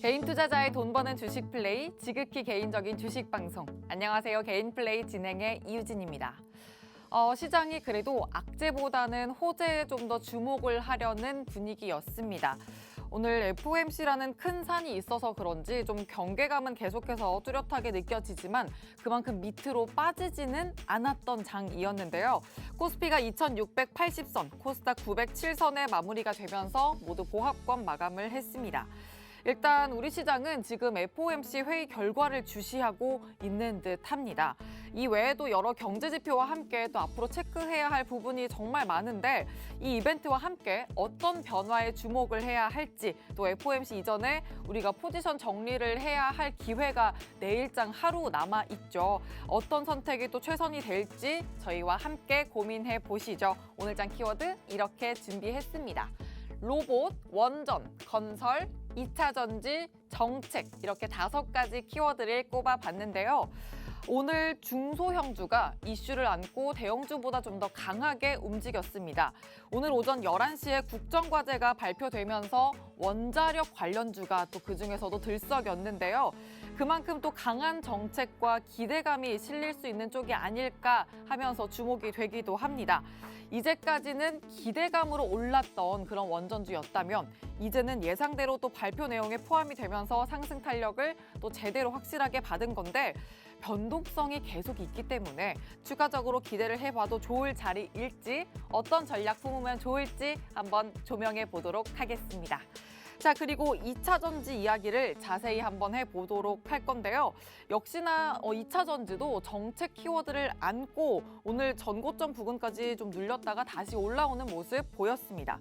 개인 투자자의 돈 버는 주식 플레이, 지극히 개인적인 주식 방송. 안녕하세요. 개인 플레이 진행의 이유진입니다. 시장이 그래도 악재보다는 호재에 좀 더 주목을 하려는 분위기였습니다. 오늘 FOMC라는 큰 산이 있어서 그런지 좀 경계감은 계속해서 뚜렷하게 느껴지지만 그만큼 밑으로 빠지지는 않았던 장이었는데요. 코스피가 2680선, 코스닥 907선에 마무리가 되면서 모두 보합권 마감을 했습니다. 일단 우리 시장은 지금 FOMC 회의 결과를 주시하고 있는 듯합니다. 이 외에도 여러 경제 지표와 함께 또 앞으로 체크해야 할 부분이 정말 많은데 이 이벤트와 함께 어떤 변화에 주목을 해야 할지 또 FOMC 이전에 우리가 포지션 정리를 해야 할 기회가 내일장 하루 남아 있죠. 어떤 선택이 또 최선이 될지 저희와 함께 고민해 보시죠. 오늘장 키워드 이렇게 준비했습니다. 로봇, 원전, 건설, 2차 전지, 정책 이렇게 5가지 키워드를 꼽아봤는데요. 오늘 중소형주가 이슈를 안고 대형주보다 좀 더 강하게 움직였습니다. 오늘 오전 11시에 국정과제가 발표되면서 원자력 관련주가 또 그중에서도 들썩였는데요. 그만큼 또 강한 정책과 기대감이 실릴 수 있는 쪽이 아닐까 하면서 주목이 되기도 합니다. 이제까지는 기대감으로 올랐던 그런 원전주였다면 이제는 예상대로 또 발표 내용에 포함이 되면서 상승 탄력을 또 제대로 확실하게 받은 건데 변동성이 계속 있기 때문에 추가적으로 기대를 해봐도 좋을 자리일지 어떤 전략 품으면 좋을지 한번 조명해 보도록 하겠습니다. 자, 그리고 2차 전지 이야기를 자세히 한번 해보도록 할 건데요. 역시나 2차 전지도 정책 키워드를 안고 오늘 전고점 부근까지 좀 눌렸다가 다시 올라오는 모습 보였습니다.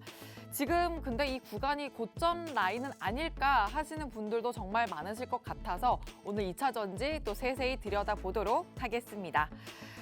지금 근데 이 구간이 고점 라인은 아닐까 하시는 분들도 정말 많으실 것 같아서 오늘 2차 전지 또 세세히 들여다보도록 하겠습니다.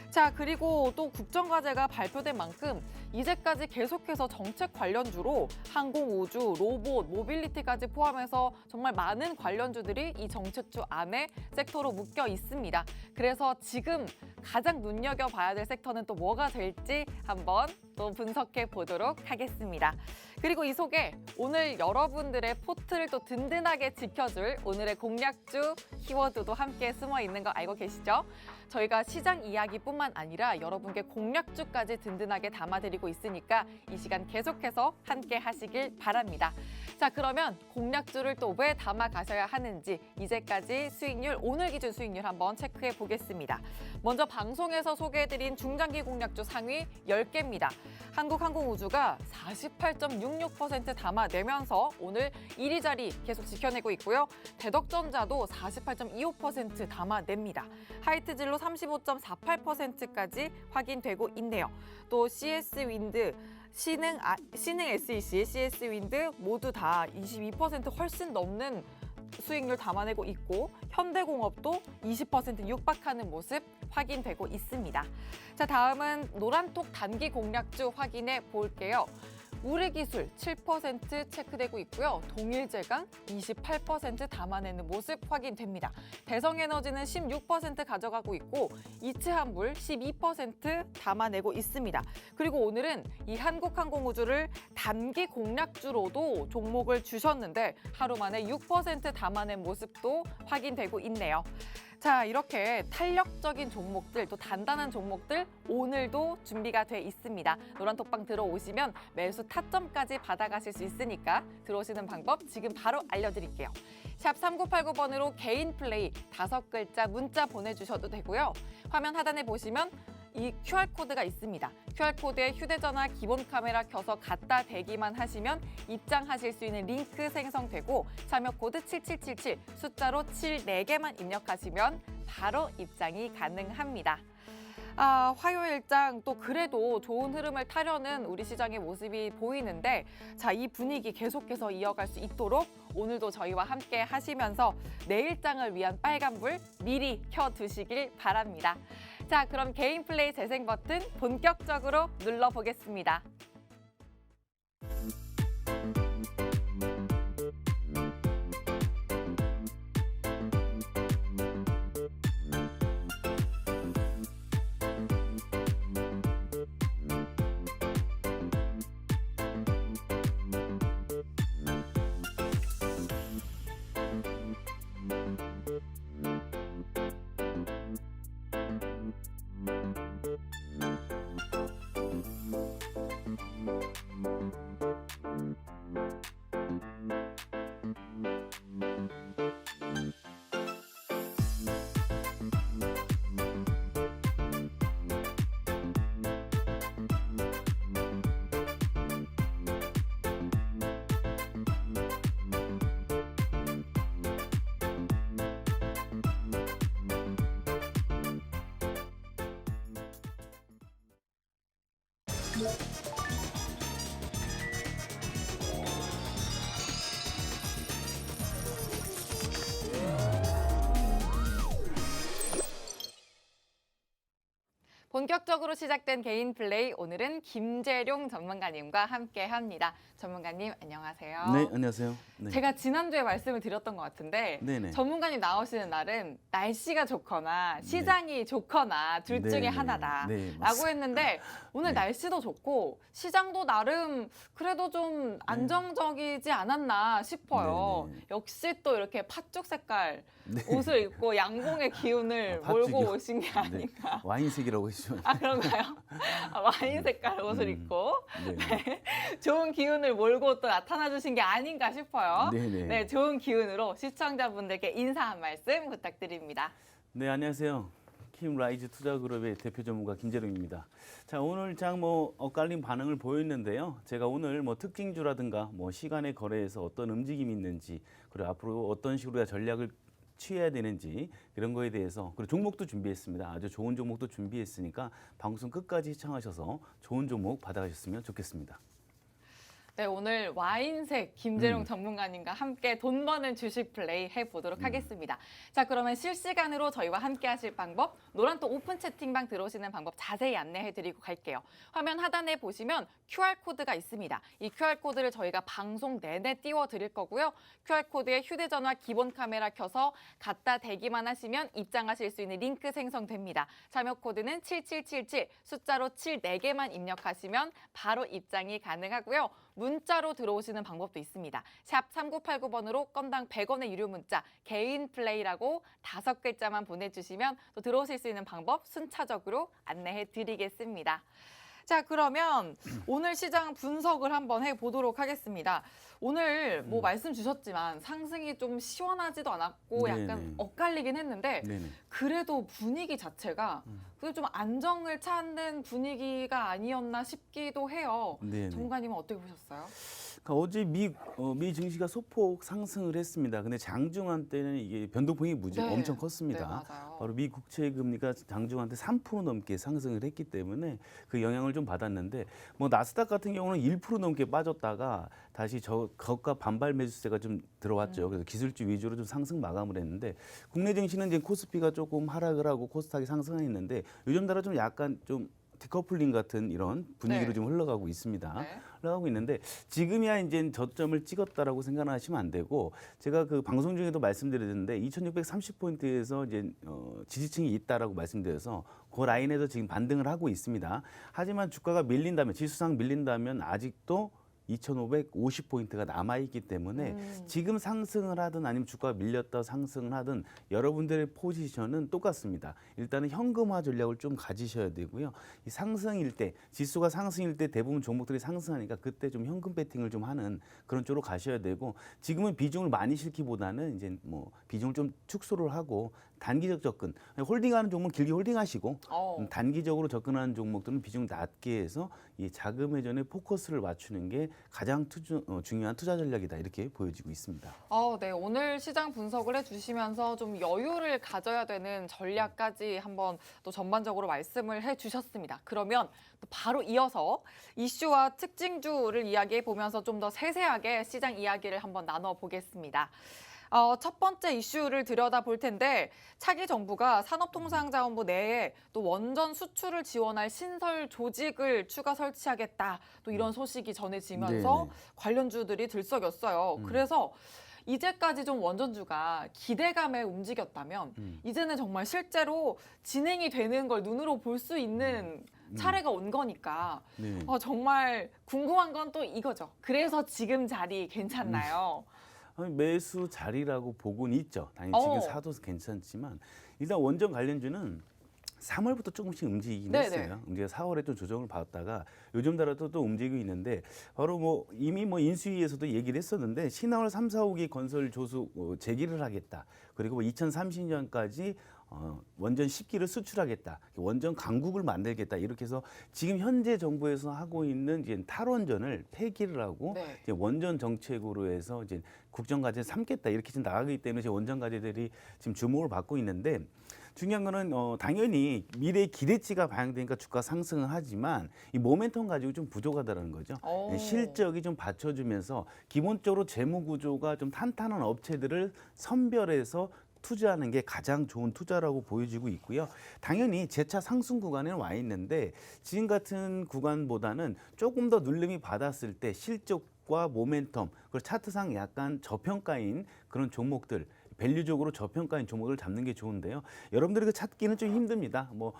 자, 그리고 또 국정과제가 발표된 만큼 이제까지 계속해서 정책 관련주로 항공, 우주, 로봇, 모빌리티까지 포함해서 정말 많은 관련주들이 이 정책주 안에 섹터로 묶여 있습니다. 그래서 지금 가장 눈여겨봐야 될 섹터는 또 뭐가 될지 한번 또 분석해 보도록 하겠습니다. 그리고 이 속에 오늘 여러분들의 포트를 또 든든하게 지켜줄 오늘의 공략주 키워드도 함께 숨어 있는 거 알고 계시죠? 저희가 시장 이야기뿐만 아니라 여러분께 공략주까지 든든하게 담아드리고 있으니까 이 시간 계속해서 함께 하시길 바랍니다. 자, 그러면 공략주를 또 왜 담아 가셔야 하는지 이제까지 수익률, 오늘 기준 수익률 한번 체크해 보겠습니다. 먼저 방송에서 소개해드린 중장기 공략주 상위 10개입니다. 한국항공우주가 48.66% 담아내면서 오늘 1위 자리 계속 지켜내고 있고요. 대덕전자도 48.25% 담아냅니다. 하이트진로 35.48%까지 확인되고 있네요. 또 CS윈드, 신흥 SEC, CS윈드 모두 다 22% 훨씬 넘는 수익률 담아내고 있고 현대공업도 20% 육박하는 모습 확인되고 있습니다. 자, 다음은 노란톡 단기 공략주 확인해 볼게요. 우리기술 7% 체크되고 있고요. 동일제강 28% 담아내는 모습 확인됩니다. 대성에너지는 16% 가져가고 있고 이츠한물 12% 담아내고 있습니다. 그리고 오늘은 이 한국항공우주를 단기 공략주로도 종목을 주셨는데 하루 만에 6% 담아낸 모습도 확인되고 있네요. 자, 이렇게 탄력적인 종목들, 또 단단한 종목들 오늘도 준비가 돼 있습니다. 노란톡방 들어오시면 매수 타점까지 받아가실 수 있으니까 들어오시는 방법 지금 바로 알려드릴게요. 샵 3989번으로 개인 플레이 5글자 문자 보내주셔도 되고요. 화면 하단에 보시면 이 QR코드가 있습니다. QR코드에 휴대전화 기본 카메라 켜서 갖다 대기만 하시면 입장하실 수 있는 링크 생성되고 참여 코드 7777 숫자로 7 4개만 입력하시면 바로 입장이 가능합니다. 화요일장 또 그래도 좋은 흐름을 타려는 우리 시장의 모습이 보이는데 자, 이 분위기 계속해서 이어갈 수 있도록 오늘도 저희와 함께 하시면서 내일장을 위한 빨간불 미리 켜두시길 바랍니다. 자, 그럼 개인 플레이 재생 버튼 본격적으로 눌러보겠습니다. 본격적으로 시작된 개인 플레이, 오늘은 김재룡 전문가님과 함께 합니다. 전문가님 안녕하세요. 네, 안녕하세요. 네. 제가 지난주에 말씀을 드렸던 것 같은데 네네. 전문가님 나오시는 날은 날씨가 좋거나 시장이 좋거나 둘 중에 네네. 하나다 네, 라고 맞습니다. 했는데 오늘 네. 날씨도 좋고 시장도 나름 그래도 좀 안정적이지 않았나 싶어요. 네네. 역시 또 이렇게 팥죽 색깔 네. 옷을 입고 양봉의 기운을 아, 몰고 팥죽이요? 오신 게 네. 아닌가. 와인색이라고 해주시면. 아, 그런가요? 아, 와인 색깔 옷을 입고 네. 좋은 기운을 몰고 또 나타나 주신 게 아닌가 싶어요. 네네. 네, 좋은 기운으로 시청자분들께 인사 한 말씀 부탁드립니다. 네, 안녕하세요. 킴라이즈 투자그룹의 대표 전문가 김재룡입니다. 자, 오늘 장 엇갈린 반응을 보였는데요. 제가 오늘 특징주라든가 시간의 거래에서 어떤 움직임이 있는지, 그리고 앞으로 어떤 식으로 전략을 취해야 되는지 이런 거에 대해서, 그리고 종목도 준비했습니다. 아주 좋은 종목도 준비했으니까 방송 끝까지 시청하셔서 좋은 종목 받아가셨으면 좋겠습니다. 네, 오늘 와인색 김재룡 전문가님과 함께 돈 버는 주식 플레이 해보도록 하겠습니다. 자, 그러면 실시간으로 저희와 함께 하실 방법, 노란톡 오픈 채팅방 들어오시는 방법 자세히 안내해드리고 갈게요. 화면 하단에 보시면 QR코드가 있습니다. 이 QR코드를 저희가 방송 내내 띄워드릴 거고요. QR코드에 휴대전화 기본 카메라 켜서 갖다 대기만 하시면 입장하실 수 있는 링크 생성됩니다. 참여 코드는 7777, 숫자로 7 4개만 입력하시면 바로 입장이 가능하고요. 문자로 들어오시는 방법도 있습니다. 샵 3989번으로 건당 100원의 유료 문자 개인 플레이라고 5글자만 보내주시면 또 들어오실 수 있는 방법 순차적으로 안내해 드리겠습니다. 자, 그러면 오늘 시장 분석을 한번 해보도록 하겠습니다. 오늘 말씀 주셨지만 상승이 좀 시원하지도 않았고 약간 네네. 엇갈리긴 했는데 네네. 그래도 분위기 자체가 그래도 좀 안정을 찾는 분위기가 아니었나 싶기도 해요. 네네. 전문가님은 어떻게 보셨어요? 그러니까 어제 미 증시가 소폭 상승을 했습니다. 근데 장중한 때는 이게 변동폭이 엄청 컸습니다. 네, 맞아요. 바로 미 국채 금리가 장중한 때 3% 넘게 상승을 했기 때문에 그 영향을 좀 받았는데 나스닥 같은 경우는 1% 넘게 빠졌다가 다시 저가 반발 매수세가 좀 들어왔죠. 그래서 기술주 위주로 좀 상승 마감을 했는데 국내 증시는 이제 코스피가 조금 하락을 하고 코스닥이 상승했는데 요즘 따라 좀 약간 좀 디커플링 같은 이런 분위기로 네. 좀 흘러가고 있습니다. 네. 흘러가고 있는데 지금이야 이제 저점을 찍었다라고 생각하시면 안 되고 제가 그 방송 중에도 말씀드렸는데 2630포인트에서 이제 지지층이 있다라고 말씀드려서 그 라인에서 지금 반등을 하고 있습니다. 하지만 주가가 밀린다면 지수상 밀린다면 아직도 2550포인트가 남아있기 때문에 지금 상승을 하든 아니면 주가가 밀렸다 상승을 하든 여러분들의 포지션은 똑같습니다. 일단은 현금화 전략을 좀 가지셔야 되고요. 이 상승일 때, 지수가 상승일 때 대부분 종목들이 상승하니까 그때 좀 현금 배팅을 좀 하는 그런 쪽으로 가셔야 되고 지금은 비중을 많이 실기보다는 이제 비중을 좀 축소를 하고 단기적 접근, 홀딩하는 종목은 길게 홀딩하시고 단기적으로 접근하는 종목들은 비중 낮게 해서 이 자금 회전에 포커스를 맞추는 게 가장 중요한 투자 전략이다 이렇게 보여지고 있습니다. 네, 오늘 시장 분석을 해주시면서 좀 여유를 가져야 되는 전략까지 한번 또 전반적으로 말씀을 해주셨습니다. 그러면 또 바로 이어서 이슈와 특징주를 이야기해 보면서 좀 더 세세하게 시장 이야기를 한번 나눠보겠습니다. 첫 번째 이슈를 들여다볼 텐데 차기 정부가 산업통상자원부 내에 또 원전 수출을 지원할 신설 조직을 추가 설치하겠다. 또 이런 소식이 전해지면서 네네. 관련주들이 들썩였어요. 그래서 이제까지 좀 원전주가 기대감에 움직였다면 이제는 정말 실제로 진행이 되는 걸 눈으로 볼 수 있는 차례가 온 거니까 네. 정말 궁금한 건 또 이거죠. 그래서 지금 자리 괜찮나요? 매수 자리라고 보고는 있죠. 당연히 지금 사도 괜찮지만 일단 원전 관련주는 3월부터 조금씩 움직이긴 네네. 했어요. 우리가 4월에 또 조정을 받았다가 요즘 따라도 또 움직이고 있는데 바로 이미 인수위에서도 얘기를 했었는데 신한울 3, 4호기 건설 조수 재개를 하겠다. 그리고 2030년까지 원전 10기를 수출하겠다, 원전 강국을 만들겠다 이렇게 해서 지금 현재 정부에서 하고 있는 이제 탈원전을 폐기를 하고 네. 이제 원전 정책으로 해서 이제 국정과제 삼겠다 이렇게 지금 나가기 때문에 이제 원전 과제들이 지금 주목을 받고 있는데. 중요한 거는 당연히 미래의 기대치가 반영되니까 주가 상승은 하지만 이 모멘텀 가지고 좀 부족하다는 거죠. 오. 실적이 좀 받쳐주면서 기본적으로 재무 구조가 좀 탄탄한 업체들을 선별해서 투자하는 게 가장 좋은 투자라고 보여지고 있고요. 당연히 재차 상승 구간에 와 있는데 지금 같은 구간보다는 조금 더 눌림이 받았을 때 실적과 모멘텀 그리고 차트상 약간 저평가인 그런 종목들 밸류적으로 저평가인 종목을 잡는 게 좋은데요. 여러분들이 그 찾기는 좀 힘듭니다. 뭐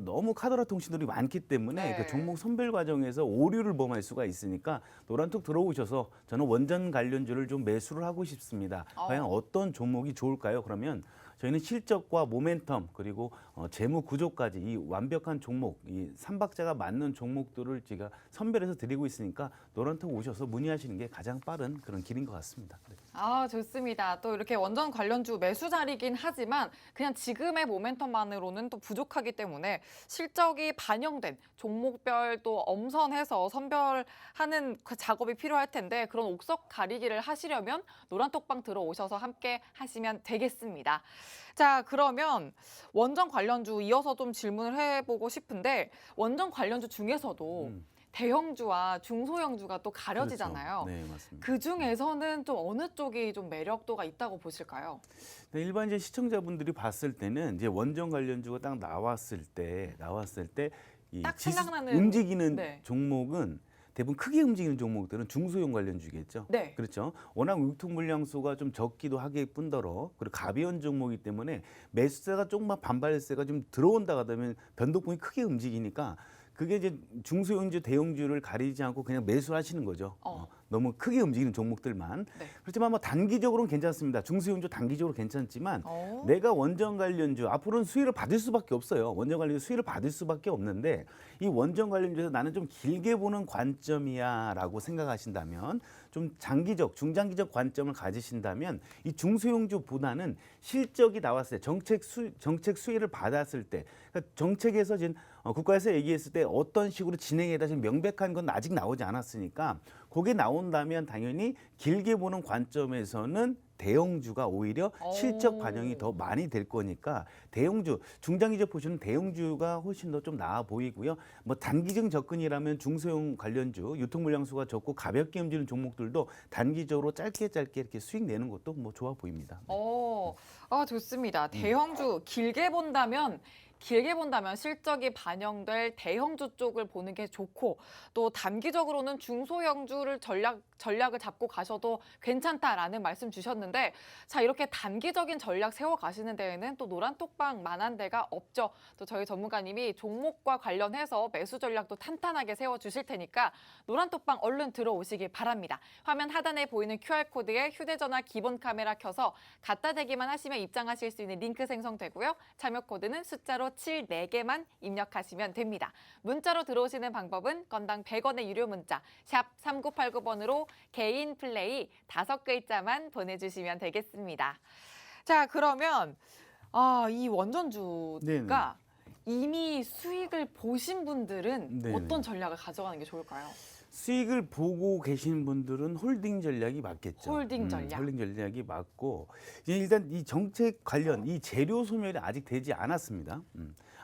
너무 카더라 통신들이 많기 때문에 네. 그 종목 선별 과정에서 오류를 범할 수가 있으니까 노란톡 들어오셔서 저는 원전 관련주를 좀 매수를 하고 싶습니다. 과연 어떤 종목이 좋을까요? 그러면 저희는 실적과 모멘텀 그리고 재무 구조까지 이 완벽한 종목, 이 삼박자가 맞는 종목들을 제가 선별해서 드리고 있으니까 노란톡 오셔서 문의하시는 게 가장 빠른 그런 길인 것 같습니다. 네. 아, 좋습니다. 또 이렇게 원전 관련주 매수 자리긴 하지만 그냥 지금의 모멘텀만으로는 또 부족하기 때문에 실적이 반영된 종목별 또 엄선해서 선별하는 그 작업이 필요할 텐데 그런 옥석 가리기를 하시려면 노란톡방 들어오셔서 함께 하시면 되겠습니다. 자, 그러면 원전 관련주 이어서 좀 질문을 해보고 싶은데 원전 관련주 중에서도 대형주와 중소형주가 또 가려지잖아요. 그렇죠. 네, 맞습니다. 그 중에서는 좀 어느 쪽이 좀 매력도가 있다고 보실까요? 네, 일반 이제 시청자분들이 봤을 때는 이제 원전 관련주가 딱 나왔을 때 이 딱 생각나는 움직이는 네. 종목은 대부분 크게 움직이는 종목들은 중소형 관련주겠죠. 네. 그렇죠. 워낙 유통 물량수가 좀 적기도 하게 뿐더러 그리고 가벼운 종목이기 때문에 매수세가 조금만 반발세가 좀 들어온다 하다면 변동폭이 크게 움직이니까 그게 이제 중소형주, 대형주를 가리지 않고 그냥 매수하시는 거죠. 너무 크게 움직이는 종목들만. 네. 그렇지만 뭐 단기적으로는 괜찮습니다. 중소형주 단기적으로 괜찮지만 내가 원전 관련주 앞으로는 수혜를 받을 수밖에 없어요. 원전 관련주 수혜를 받을 수밖에 없는데 이 원전 관련주에서 나는 좀 길게 보는 관점이야라고 생각하신다면 좀 장기적, 중장기적 관점을 가지신다면 이 중소형주보다는 실적이 나왔을 때 정책 수혜를 받았을 때 그러니까 정책에서 지금 국가에서 얘기했을 때 어떤 식으로 진행해다 지금 명백한 건 아직 나오지 않았으니까 그게 나온다면 당연히 길게 보는 관점에서는 대형주가 오히려 실적 반영이 더 많이 될 거니까 대형주, 중장기적 보시는 대형주가 훨씬 더 좀 나아 보이고요. 뭐 단기적 접근이라면 중소형 관련주, 유통 물량수가 적고 가볍게 움직이는 종목들도 단기적으로 짧게 이렇게 수익 내는 것도 뭐 좋아 보입니다. 좋습니다. 대형주 길게 본다면 실적이 반영될 대형주 쪽을 보는 게 좋고 또 단기적으로는 중소형주를 전략을 잡고 가셔도 괜찮다라는 말씀 주셨는데 자 이렇게 단기적인 전략 세워 가시는 데에는 또 노란톡방만한 데가 없죠. 또 저희 전문가님이 종목과 관련해서 매수 전략도 탄탄하게 세워 주실 테니까 노란톡방 얼른 들어오시길 바랍니다. 화면 하단에 보이는 QR코드에 휴대전화 기본 카메라 켜서 갖다 대기만 하시면 입장하실 수 있는 링크 생성되고요. 참여 코드는 숫자로 74개만 입력하시면 됩니다. 문자로 들어오시는 방법은 건당 100원의 유료 문자 샵 3989번으로 개인 플레이 5글자만 보내주시면 되겠습니다. 자 그러면 이 원전주가 네네. 이미 수익을 보신 분들은 네네. 어떤 전략을 가져가는 게 좋을까요? 수익을 보고 계신 분들은 홀딩 전략이 맞겠죠. 홀딩 전략. 홀딩 전략이 맞고 이제 일단 이 정책 관련 이 재료 소멸이 아직 되지 않았습니다.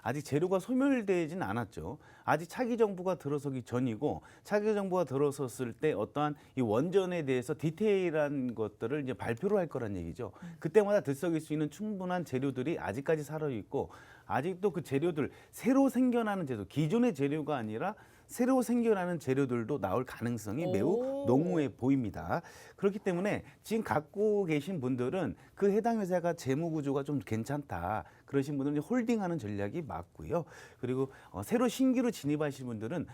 아직 재료가 소멸되진 않았죠. 아직 차기 정부가 들어서기 전이고 차기 정부가 들어섰을 때 어떠한 이 원전에 대해서 디테일한 것들을 이제 발표를 할 거란 얘기죠. 그때마다 들썩일 수 있는 충분한 재료들이 아직까지 살아 있고 아직도 그 재료들 새로 생겨나는 재료, 기존의 재료가 아니라 새로 생겨나는 재료들도 나올 가능성이 매우 농후해 보입니다. 그렇기 때문에 지금 갖고 계신 분들은 그 해당 회사가 재무 구조가 좀 괜찮다. 그러신 분들은 홀딩하는 전략이 맞고요. 그리고 새로 신규로 진입하신 분들은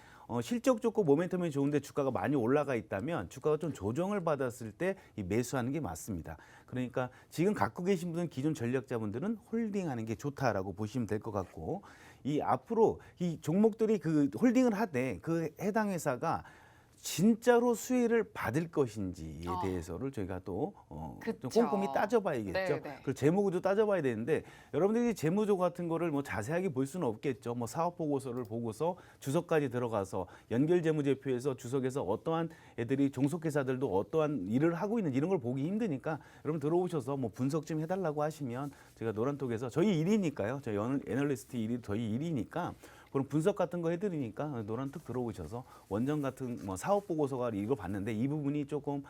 실적 좋고 모멘텀이 좋은데 주가가 많이 올라가 있다면 주가가 좀 조정을 받았을 때 이 매수하는 게 맞습니다. 그러니까 지금 갖고 계신 분은 기존 전략자분들은 홀딩하는 게 좋다라고 보시면 될 것 같고 이 앞으로 이 종목들이 그 홀딩을 하되 그 해당 회사가 진짜로 수혜를 받을 것인지에 아. 대해서를 저희가 또 좀 그쵸. 꼼꼼히 따져봐야겠죠. 네, 네. 그리고 재무구조 따져봐야 되는데 여러분들이 재무조 같은 거를 뭐 자세하게 볼 수는 없겠죠. 뭐 사업 보고서를 보고서 주석까지 들어가서 연결 재무제표에서 주석에서 어떠한 애들이 종속회사들도 어떠한 일을 하고 있는 이런 걸 보기 힘드니까 여러분 들어오셔서 뭐 분석 좀 해달라고 하시면 제가 노란톡에서 저희 일이니까요. 저희 애널리스트 일이 저희 일이니까. 그럼 분석 같은 거 해드리니까 노란톡 들어오셔서 원전 같은 뭐 사업 보고서가 이거 봤는데 이 부분이 조금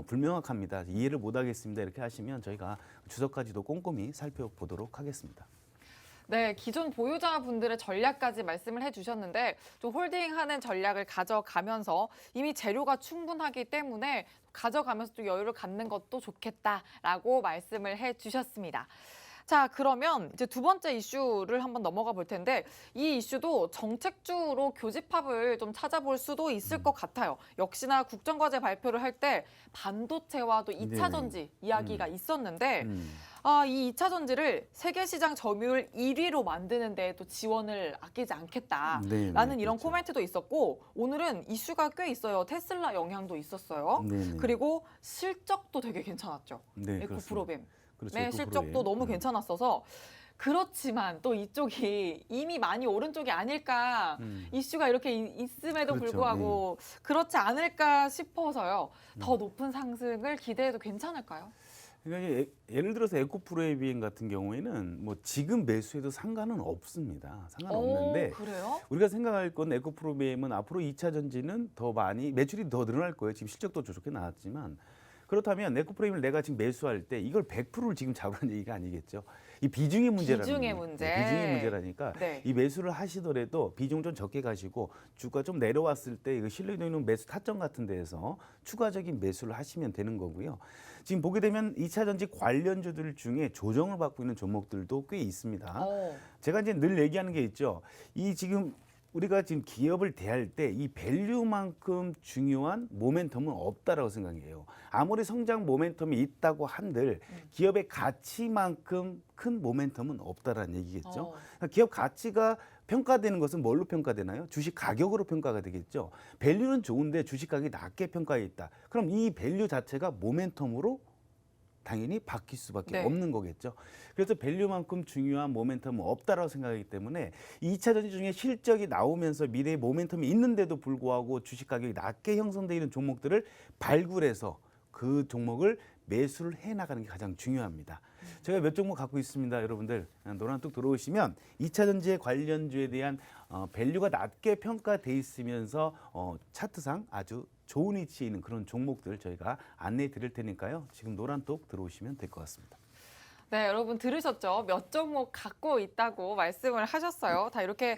불명확합니다. 이해를 못하겠습니다. 이렇게 하시면 저희가 주석까지도 꼼꼼히 살펴보도록 하겠습니다. 네, 기존 보유자분들의 전략까지 말씀을 해주셨는데 좀 홀딩하는 전략을 가져가면서 이미 재료가 충분하기 때문에 가져가면서 또 여유를 갖는 것도 좋겠다라고 말씀을 해주셨습니다. 자, 그러면 이제 두 번째 이슈를 한번 넘어가 볼 텐데 이 이슈도 정책주로 교집합을 좀 찾아볼 수도 있을 것 같아요. 역시나 국정과제 발표를 할 때 반도체와 또 2차 전지 이야기가 있었는데 이 2차 전지를 세계 시장 점유율 1위로 만드는 데 또 지원을 아끼지 않겠다라는 이런 그렇죠. 코멘트도 있었고 오늘은 이슈가 꽤 있어요. 테슬라 영향도 있었어요. 그리고 실적도 되게 괜찮았죠. 네, 에코프로빔. 그렇죠. 네, 실적도 너무 괜찮았어서 그렇지만 또 이쪽이 이미 많이 오른쪽이 아닐까 이슈가 이렇게 있음에도 그렇죠. 불구하고 그렇지 않을까 싶어서요. 더 높은 상승을 기대해도 괜찮을까요? 그러니까 이제 예를 들어서 에코프로비엠 같은 경우에는 뭐 지금 매수해도 상관은 없습니다. 상관없는데 그래요? 우리가 생각할 건 에코프로비엠은 앞으로 2차 전지는 더 많이 매출이 더 늘어날 거예요. 지금 실적도 좋게 나왔지만 그렇다면 에코프로비엠을 내가 지금 매수할 때 이걸 100%를 지금 잡으라는 얘기가 아니겠죠. 이 비중의 문제라는 비중의 거예요. 문제. 네, 비중의 문제라니까 네. 이 매수를 하시더라도 비중 좀 적게 가시고 주가 좀 내려왔을 때 이거 신뢰도 있는 매수 타점 같은 데에서 추가적인 매수를 하시면 되는 거고요. 지금 보게 되면 2차 전지 관련주들 중에 조정을 받고 있는 종목들도 꽤 있습니다. 제가 이제 늘 얘기하는 게 있죠. 이 지금 우리가 지금 기업을 대할 때 이 밸류만큼 중요한 모멘텀은 없다라고 생각해요. 아무리 성장 모멘텀이 있다고 한들 기업의 가치만큼 큰 모멘텀은 없다라는 얘기겠죠. 그러니까 기업 가치가 평가되는 것은 뭘로 평가되나요? 주식 가격으로 평가가 되겠죠. 밸류는 좋은데 주식 가격이 낮게 평가해 있다. 그럼 이 밸류 자체가 모멘텀으로 당연히 바뀔 수밖에 없는 거겠죠. 그래서 밸류만큼 중요한 모멘텀은 없다라고 생각하기 때문에 2차 전지 중에 실적이 나오면서 미래의 모멘텀이 있는데도 불구하고 주식 가격이 낮게 형성되어 있는 종목들을 발굴해서 그 종목을 매수를 해나가는 게 가장 중요합니다. 제가 몇 종목 갖고 있습니다. 여러분들 노란톡 들어오시면 2차 전지의 관련주에 대한 밸류가 낮게 평가돼 있으면서 차트상 아주 좋은 위치에 있는 그런 종목들 저희가 안내해 드릴 테니까요. 지금 노란톡 들어오시면 될 것 같습니다. 네, 여러분 들으셨죠? 몇 종목 갖고 있다고 말씀을 하셨어요. 다 이렇게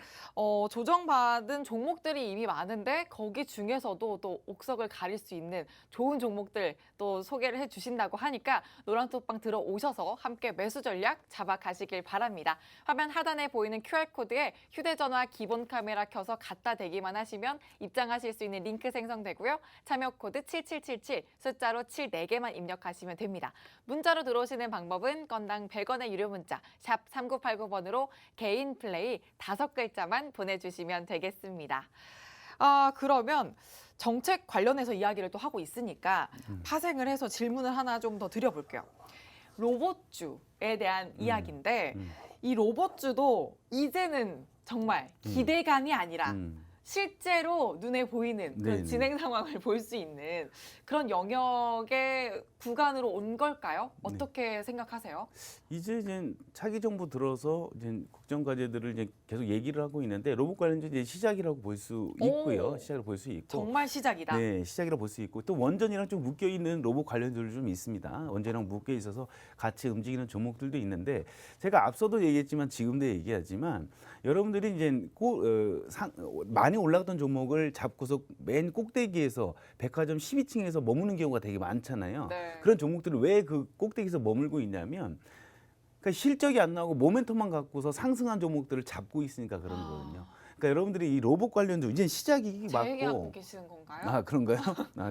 조정받은 종목들이 이미 많은데 거기 중에서도 또 옥석을 가릴 수 있는 좋은 종목들 또 소개를 해주신다고 하니까 노란톡방 들어오셔서 함께 매수 전략 잡아가시길 바랍니다. 화면 하단에 보이는 QR코드에 휴대전화 기본 카메라 켜서 갖다 대기만 하시면 입장하실 수 있는 링크 생성되고요. 참여 코드 7777 숫자로 7 4개만 입력하시면 됩니다. 문자로 들어오시는 방법은 건당 100원의 유료 문자 샵 3989번으로 개인 플레이 5글자만 보내주시면 되겠습니다. 그러면 정책 관련해서 이야기를 또 하고 있으니까 파생을 해서 질문을 하나 좀 더 드려볼게요. 로봇주에 대한 이야기인데 이 로봇주도 이제는 정말 기대감이 아니라 실제로 눈에 보이는 그런 네네. 진행 상황을 볼 수 있는 그런 영역의 구간으로 온 걸까요? 어떻게 생각하세요? 이제 차기 정부 들어서 이제 국정 과제들을 이제 계속 얘기를 하고 있는데 로봇 관련주 이제 시작이라고 볼 수 있고요. 시작을 볼 수 있고. 정말 시작이다. 네, 시작이라고 볼 수 있고 또 원전이랑 좀 묶여 있는 로봇 관련주들 좀 있습니다. 원전이랑 묶여 있어서 같이 움직이는 종목들도 있는데 제가 앞서도 얘기했지만 지금도 얘기하지만 여러분들이 이제 많이 올라갔던 종목을 잡고서 맨 꼭대기에서 백화점 12층에서 머무는 경우가 되게 많잖아요. 네. 그런 종목들을 왜 그 꼭대기에서 머물고 있냐면 그러니까 실적이 안 나오고 모멘텀만 갖고서 상승한 종목들을 잡고 있으니까 그런 거거든요. 그러니까 여러분들이 이 로봇 관련주 이제 시작이 제 얘기하고 맞고 계시는 건가요? 아 그런가요?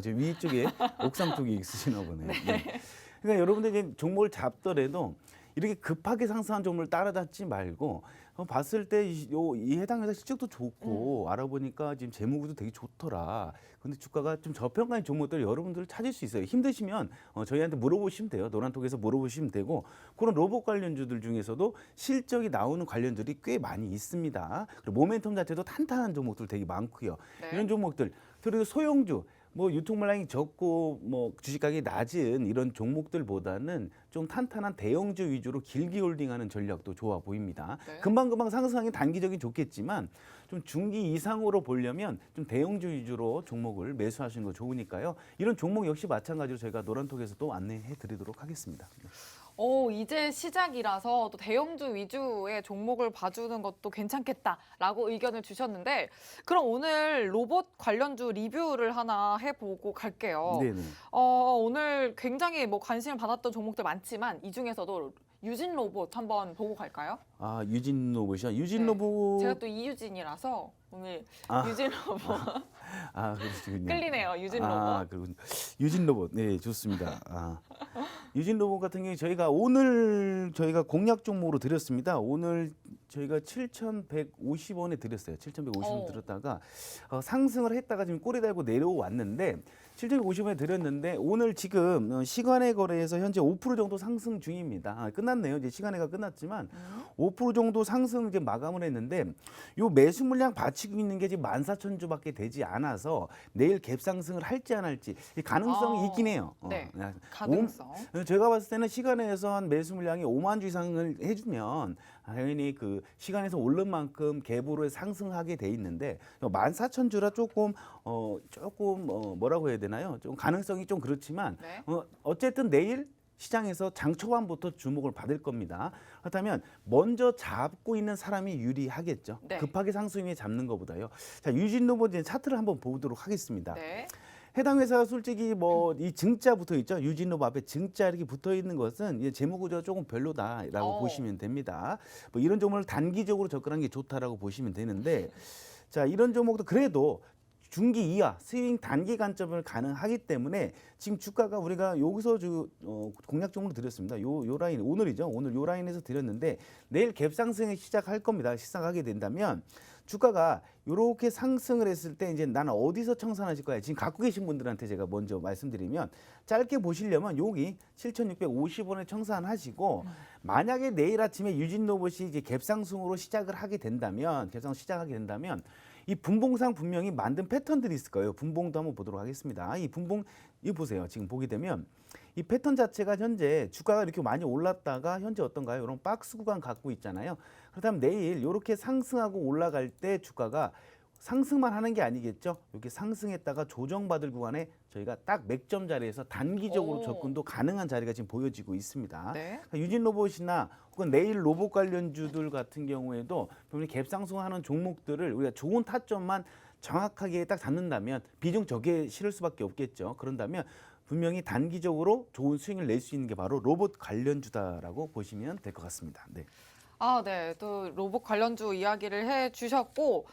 저 위쪽에 옥상 쪽에 있으시나 보네요. 네. 그러니까 여러분들이 이제 종목을 잡더라도 이렇게 급하게 상승한 종목을 따라잡지 말고 봤을 때 이 해당 회사 실적도 좋고 알아보니까 지금 재무구도 되게 좋더라. 근데 주가가 좀 저평가인 종목들 여러분들 찾을 수 있어요. 힘드시면 저희한테 물어보시면 돼요. 노란톡에서 물어보시면 되고 그런 로봇 관련주들 중에서도 실적이 나오는 관련들이 꽤 많이 있습니다. 그리고 모멘텀 자체도 탄탄한 종목들 되게 많고요. 네. 이런 종목들 그리고 소형주 뭐 유통 물량이 적고 뭐 주식 가격이 낮은 이런 종목들보다는 좀 탄탄한 대형주 위주로 길게 홀딩하는 전략도 좋아 보입니다. 네. 금방금방 상승하기 단기적인 좋겠지만 좀 중기 이상으로 보려면 좀 대형주 위주로 종목을 매수하시는 거 좋으니까요. 이런 종목 역시 마찬가지로 저희가 노란톡에서 또 안내해 드리도록 하겠습니다. 이제 시작이라서 또 대형주 위주의 종목을 봐주는 것도 괜찮겠다라고 의견을 주셨는데 그럼 오늘 로봇 관련주 리뷰를 하나 해보고 갈게요. 네네. 오늘 굉장히 뭐 관심을 받았던 종목들 많지만 이 중에서도 유진 로봇 한번 보고 갈까요? 아 유진 로봇이요. 유진 네. 로봇. 제가 또 이유진이라서 오늘 아. 유진 로봇 아 그러시군요. 끌리네요. 유진 로봇. 아, 그렇군요. 유진 로봇. 네, 좋습니다. 유진 로봇 같은 경우에 저희가 오늘 공략 종목으로 드렸습니다. 오늘 저희가 7,150원에 드렸어요. 7,150원 드렸다가 상승을 했다가 지금 꼬리 달고 내려왔는데 7,150원에 드렸는데 오늘 지금 시간의 거래에서 현재 5% 정도 상승 중입니다. 끝났네요. 이제 시간회가 끝났지만 5% 정도 상승 이제 마감을 했는데 요 매수 물량 받치고 있는 게 지금 14,000주밖에 되지 않아서 내일 갭 상승을 할지 안 할지 이 가능성이 있긴 해요. 네. 가능성. 제가 봤을 때는 시간에서 한 매수 물량이 5만 주 이상을 해주면 당연히 그 시간에서 오른 만큼 갭으로 상승하게 돼 있는데 14,000주라 조금 뭐라고 해야 되나요? 좀 가능성이 좀 그렇지만 네. 어쨌든 내일 시장에서 장 초반부터 주목을 받을 겁니다. 그렇다면 먼저 잡고 있는 사람이 유리하겠죠. 네. 급하게 상승에 잡는 것보다요. 자, 유진 로봇 차트를 한번 보도록 하겠습니다. 네. 해당 회사 솔직히 뭐 이 증자 붙어 있죠. 유진로봇 앞에 증자 이렇게 붙어 있는 것은 이제 재무 구조가 조금 별로다라고 보시면 됩니다. 뭐 이런 종목을 단기적으로 접근하는 게 좋다라고 보시면 되는데 자, 이런 종목도 그래도 중기 이하 스윙 단기 관점을 가능하기 때문에 지금 주가가 우리가 여기서 공략 종목을 드렸습니다. 요 라인 오늘이죠. 오늘 요 라인에서 드렸는데 내일 갭 상승이 시작할 겁니다. 시작하게 된다면 주가가 이렇게 상승을 했을 때 이제 나는 어디서 청산하실 거야? 지금 갖고 계신 분들한테 제가 먼저 말씀드리면 짧게 보시려면 여기 7,650원에 청산하시고 만약에 내일 아침에 유진 로봇이 이제 갭 상승으로 시작을 하게 된다면 이 분봉상 분명히 만든 패턴들이 있을 거예요. 분봉도 한번 보도록 하겠습니다. 이 분봉 이거 보세요. 지금 보게 되면 이 패턴 자체가 현재 주가가 이렇게 많이 올랐다가 현재 어떤가요? 이런 박스 구간 갖고 있잖아요. 그렇다면 내일 이렇게 상승하고 올라갈 때 주가가 상승만 하는 게 아니겠죠. 이렇게 상승했다가 조정받을 구간에 저희가 딱 맥점 자리에서 단기적으로 접근도 가능한 자리가 지금 보여지고 있습니다. 네. 그러니까 유진 로봇이나 혹은 내일 로봇 관련주들 같은 경우에도 분명히 갭 상승하는 종목들을 우리가 좋은 타점만 정확하게 딱 잡는다면 비중 적게 실을 수밖에 없겠죠. 그런다면 분명히 단기적으로 좋은 수익을 낼 수 있는 게 바로 로봇 관련주다라고 보시면 될 것 같습니다. 네. 네. 또 로봇 관련주 이야기를 해주셨고,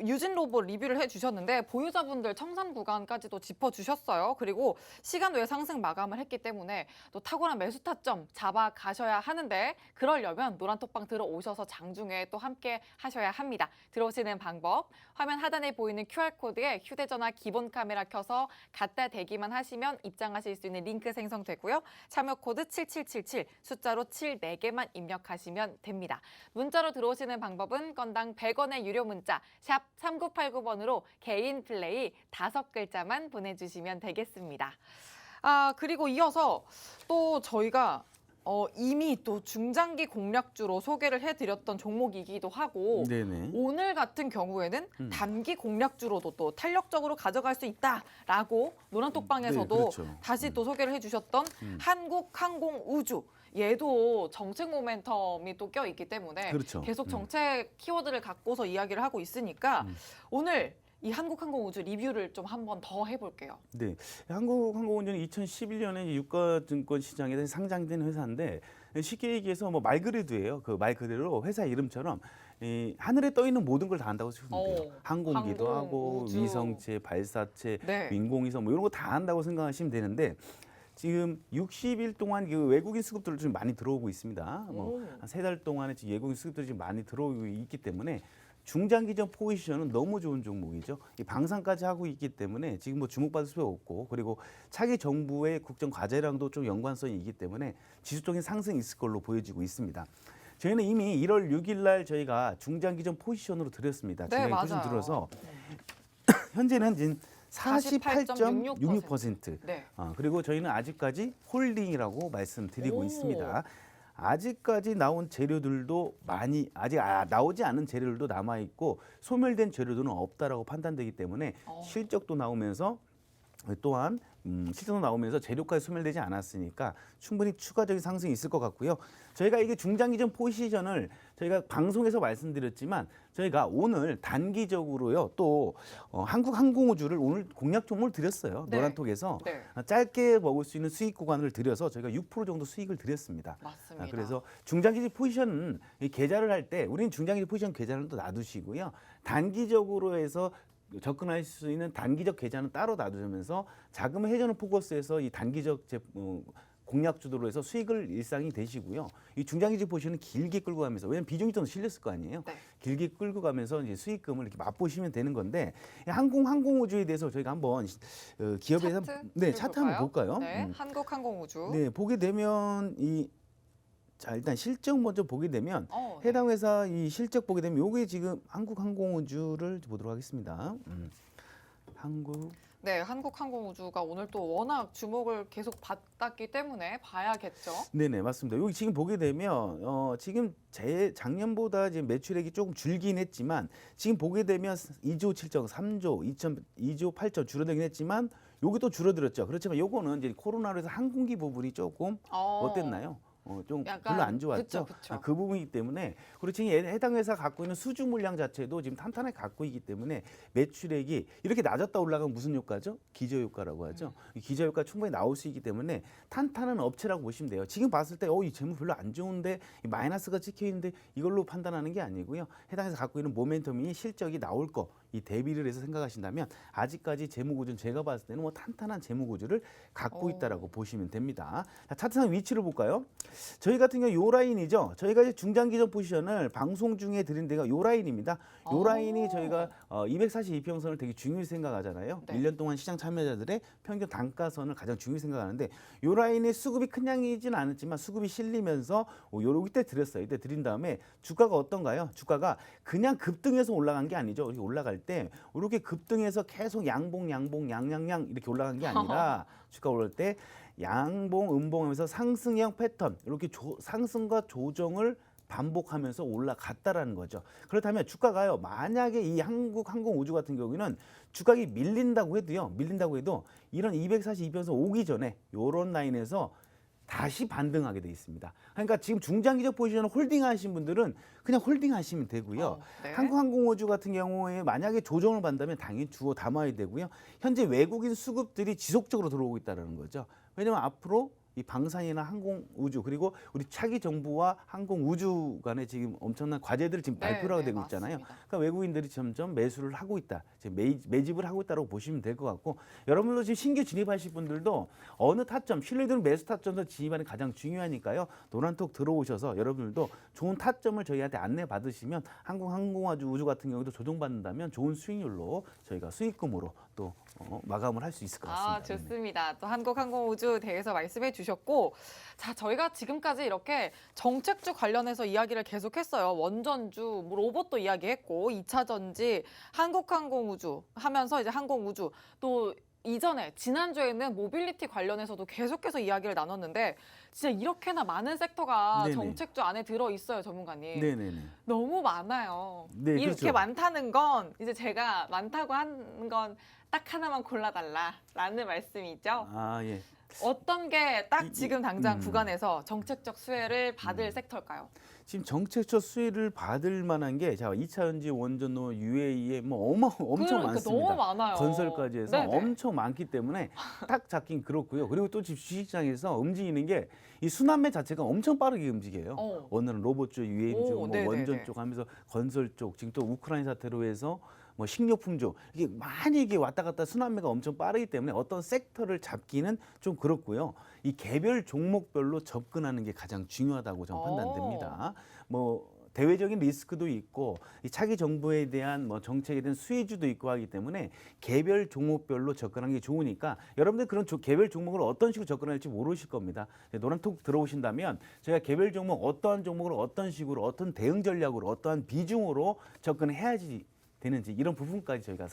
유진 로봇 리뷰를 해주셨는데 보유자분들 청산 구간까지도 짚어주셨어요. 그리고 시간 외 상승 마감을 했기 때문에 또 탁월한 매수 타점 잡아 가셔야 하는데 그러려면 노란톡방 들어오셔서 장중에 또 함께 하셔야 합니다. 들어오시는 방법, 화면 하단에 보이는 QR코드에 휴대전화 기본 카메라 켜서 갖다 대기만 하시면 입장하실 수 있는 링크 생성되고요. 참여 코드 7777 숫자로 7 4개만 입력하시면 됩니다. 문자로 들어오시는 방법은 건당 100원의 유료 문자 샵 3989번으로 개인 플레이 5글자만 보내주시면 되겠습니다. 그리고 이어서 또 저희가 이미 또 중장기 공략주로 소개를 해드렸던 종목이기도 하고 네네. 오늘 같은 경우에는 단기 공략주로도 또 탄력적으로 가져갈 수 있다라고 노란톡방에서도 네, 그렇죠. 다시 또 소개를 해주셨던 한국항공우주. 얘도 정책 모멘텀이 또 껴있기 때문에 그렇죠. 계속 정책 키워드를 갖고서 이야기를 하고 있으니까 오늘 이 한국항공우주 리뷰를 좀 한 번 더 해볼게요. 네, 한국항공운전은 2011년에 유가증권 시장에 상장된 회사인데 쉽게 얘기해서 뭐 말 그대로예요. 그 말 그대로 회사 이름처럼 이 하늘에 떠 있는 모든 걸 다 한다고 생각하면 돼요. 항공기도 하고 우주. 위성체, 발사체, 네. 인공위성 뭐 이런 거 다 한다고 생각하시면 되는데 지금 60일 동안 그 외국인 수급들도 좀 많이 들어오고 있습니다. 뭐 한 3달 동안에 지금 외국인 수급들이 지금 많이 들어오고 있기 때문에 중장기적 포지션은 너무 좋은 종목이죠. 이 방산까지 하고 있기 때문에 지금 뭐 주목받을 수밖에 없고, 그리고 차기 정부의 국정 과제랑도 좀 연관성이 있기 때문에 지수적인 상승이 있을 걸로 보여지고 있습니다. 저희는 이미 1월 6일 날 저희가 중장기적 포지션으로 드렸습니다. 네, 중장기 포지션 맞아요. 들어서 현재는 지금 48.66%. 네. 그리고 저희는 아직까지 홀딩이라고 말씀드리고 오. 있습니다. 아직까지 나온 재료들도 많이 아직 나오지 않은 재료들도 남아 있고 소멸된 재료들은 없다라고 판단되기 때문에 실적도 나오면서 또한 실적도 나오면서 재료까지 소멸되지 않았으니까 충분히 추가적인 상승이 있을 것 같고요. 저희가 이게 중장기적 포지션을 저희가 방송에서 말씀드렸지만 저희가 오늘 단기적으로요 또 한국항공우주를 오늘 공략 종목을 드렸어요. 네. 노란톡에서 네. 짧게 먹을 수 있는 수익 구간을 드려서 저희가 6% 정도 수익을 드렸습니다. 맞습니다. 그래서 중장기적 포지션은 이 계좌를 할 때 우리는 중장기적 포지션 계좌는 또 놔두시고요. 단기적으로 해서 접근할 수 있는 단기적 계좌는 따로 놔두면서 자금 회전을 포커스해서 이 단기적 공략주도로 해서 수익을 일상이 되시고요. 이 중장기적 포지션은 길게 끌고 가면서, 왜냐면 비중이 좀 실렸을 거 아니에요. 네. 길게 끌고 가면서 이제 수익금을 이렇게 맛보시면 되는 건데, 이 항공우주에 대해서 저희가 한번 기업에서 차트 한번 볼까요? 네, 한국항공우주. 네, 보게 되면 자, 일단 실적 먼저 보게 되면 네. 해당 회사 이 실적 보게 되면 요게 지금 한국항공우주를 보도록 하겠습니다. 네, 한국항공우주가 오늘 또 워낙 주목을 계속 받았기 때문에 봐야겠죠. 네네, 맞습니다. 여기 지금 보게 되면 지금 작년보다 지금 매출액이 조금 줄긴 했지만 지금 보게 되면 2조 7천, 3조 2조 8천 줄어들긴 했지만 여기 또 줄어들었죠. 그렇지만 요거는 이제 코로나로 해서 항공기 부분이 조금 어땠나요? 좀 약간, 별로 안 좋았죠. 그쵸. 그 부분이기 때문에, 그리고 지금 해당 회사 갖고 있는 수주 물량 자체도 지금 탄탄하게 갖고 있기 때문에 매출액이 이렇게 낮았다 올라가면 무슨 효과죠? 기저 효과라고 하죠. 이 기저 효과 충분히 나올 수 있기 때문에 탄탄한 업체라고 보시면 돼요. 지금 봤을 때 이 재무 별로 안 좋은데 이 마이너스가 찍혀 있는데 이걸로 판단하는 게 아니고요. 해당 회사 갖고 있는 모멘텀이 실적이 나올 거 이 대비를 해서 생각하신다면 아직까지 재무 구조는 제가 봤을 때는 뭐 탄탄한 재무 구조를 갖고 있다라고 보시면 됩니다. 자, 차트상 위치를 볼까요? 저희 같은 경우 요 라인이죠. 저희가 이제 중장기적 포지션을 방송 중에 드린 데가 요 라인입니다. 요 라인이 저희가 242평선을 되게 중요히 생각하잖아요. 네. 1년 동안 시장 참여자들의 평균 단가선을 가장 중요히 생각하는데 요 라인이 수급이 큰 양이지는 않았지만 수급이 실리면서 요 이때 드렸어요. 이때 드린 다음에 주가가 어떤가요? 주가가 그냥 급등해서 올라간 게 아니죠. 이렇게 올라갈 때 이렇게 급등해서 계속 양봉 양양 이렇게 올라간 게 아니라 주가 오를 때 양봉 음봉하면서 상승형 패턴 이렇게 상승과 조정을 반복하면서 올라갔다라는 거죠. 그렇다면 주가가요, 만약에 이 한국항공우주 같은 경우에는 주가가 밀린다고 해도 이런 242변선 오기 전에 이런 라인에서 다시 반등하게 돼 있습니다. 그러니까 지금 중장기적 포지션을 홀딩하신 분들은 그냥 홀딩하시면 되고요. 네. 한국항공우주 같은 경우에 만약에 조정을 받는다면 당연히 주워 담아야 되고요. 현재 외국인 수급들이 지속적으로 들어오고 있다는 거죠. 왜냐하면 앞으로 이 방산이나 항공우주 그리고 우리 차기 정부와 항공우주 간에 지금 엄청난 과제들을 지금 발표를 하게 되고 있잖아요. 맞습니다. 그러니까 외국인들이 점점 매수를 하고 있다, 매집을 하고 있다고 보시면 될 것 같고, 여러분도 지금 신규 진입하실 분들도 어느 타점, 신뢰도는 매수 타점에서 진입하는 게 가장 중요하니까요. 노란톡 들어오셔서 여러분들도 좋은 타점을 저희한테 안내 받으시면 항공우주 같은 경우도 조정받는다면 좋은 수익률로 저희가 수익금으로 또 마감을 할 수 있을 것 같습니다. 좋습니다. 또 한국항공우주 대해서 말씀해 주셨고, 자, 저희가 지금까지 이렇게 정책주 관련해서 이야기를 계속했어요. 원전주, 뭐 로봇도 이야기했고, 2차 전지, 한국항공우주 하면서 이제 항공우주, 또 이전에 지난주에는 모빌리티 관련해서도 계속해서 이야기를 나눴는데 진짜 이렇게나 많은 섹터가 네네. 정책주 안에 들어 있어요, 전문가님. 네네네. 너무 많아요. 네, 이렇게 그렇죠. 많다는 건 이제 제가 많다고 한 건 딱 하나만 골라달라라는 말씀이죠. 예. 어떤 게 딱 지금 당장 음. 구간에서 정책적 수혜를 받을 섹터일까요? 지금 정책적 수혜를 받을 만한 게, 자, 2차 전지, 원전노, UAE 뭐 엄청 그러니까 많습니다. 너무 많아요. 건설까지 해서 네네. 엄청 많기 때문에 딱 잡긴 그렇고요. 그리고 또 지금 주식시장에서 움직이는 게 이 순환매 자체가 엄청 빠르게 움직여요. 오늘은 로봇 쪽, UAM 쪽, 뭐 네네네. 원전 쪽 하면서 건설 쪽, 지금 또 우크라이나 사태로 해서 뭐 식료품종 이게 많이 이게 왔다 갔다 순환매가 엄청 빠르기 때문에 어떤 섹터를 잡기는 좀 그렇고요. 이 개별 종목별로 접근하는 게 가장 중요하다고 저는 판단됩니다. 뭐 대외적인 리스크도 있고 이 차기 정부에 대한 뭐 정책에 대한 수혜주도 있고 하기 때문에 개별 종목별로 접근하는 게 좋으니까 여러분들 그런 개별 종목을 어떤 식으로 접근할지 모르실 겁니다. 노란톡 들어오신다면 저희가 개별 종목 어떠한 종목을 어떤 식으로 어떤 대응 전략으로 어떠한 비중으로 접근해야지 되는지 이런 부분까지 저희가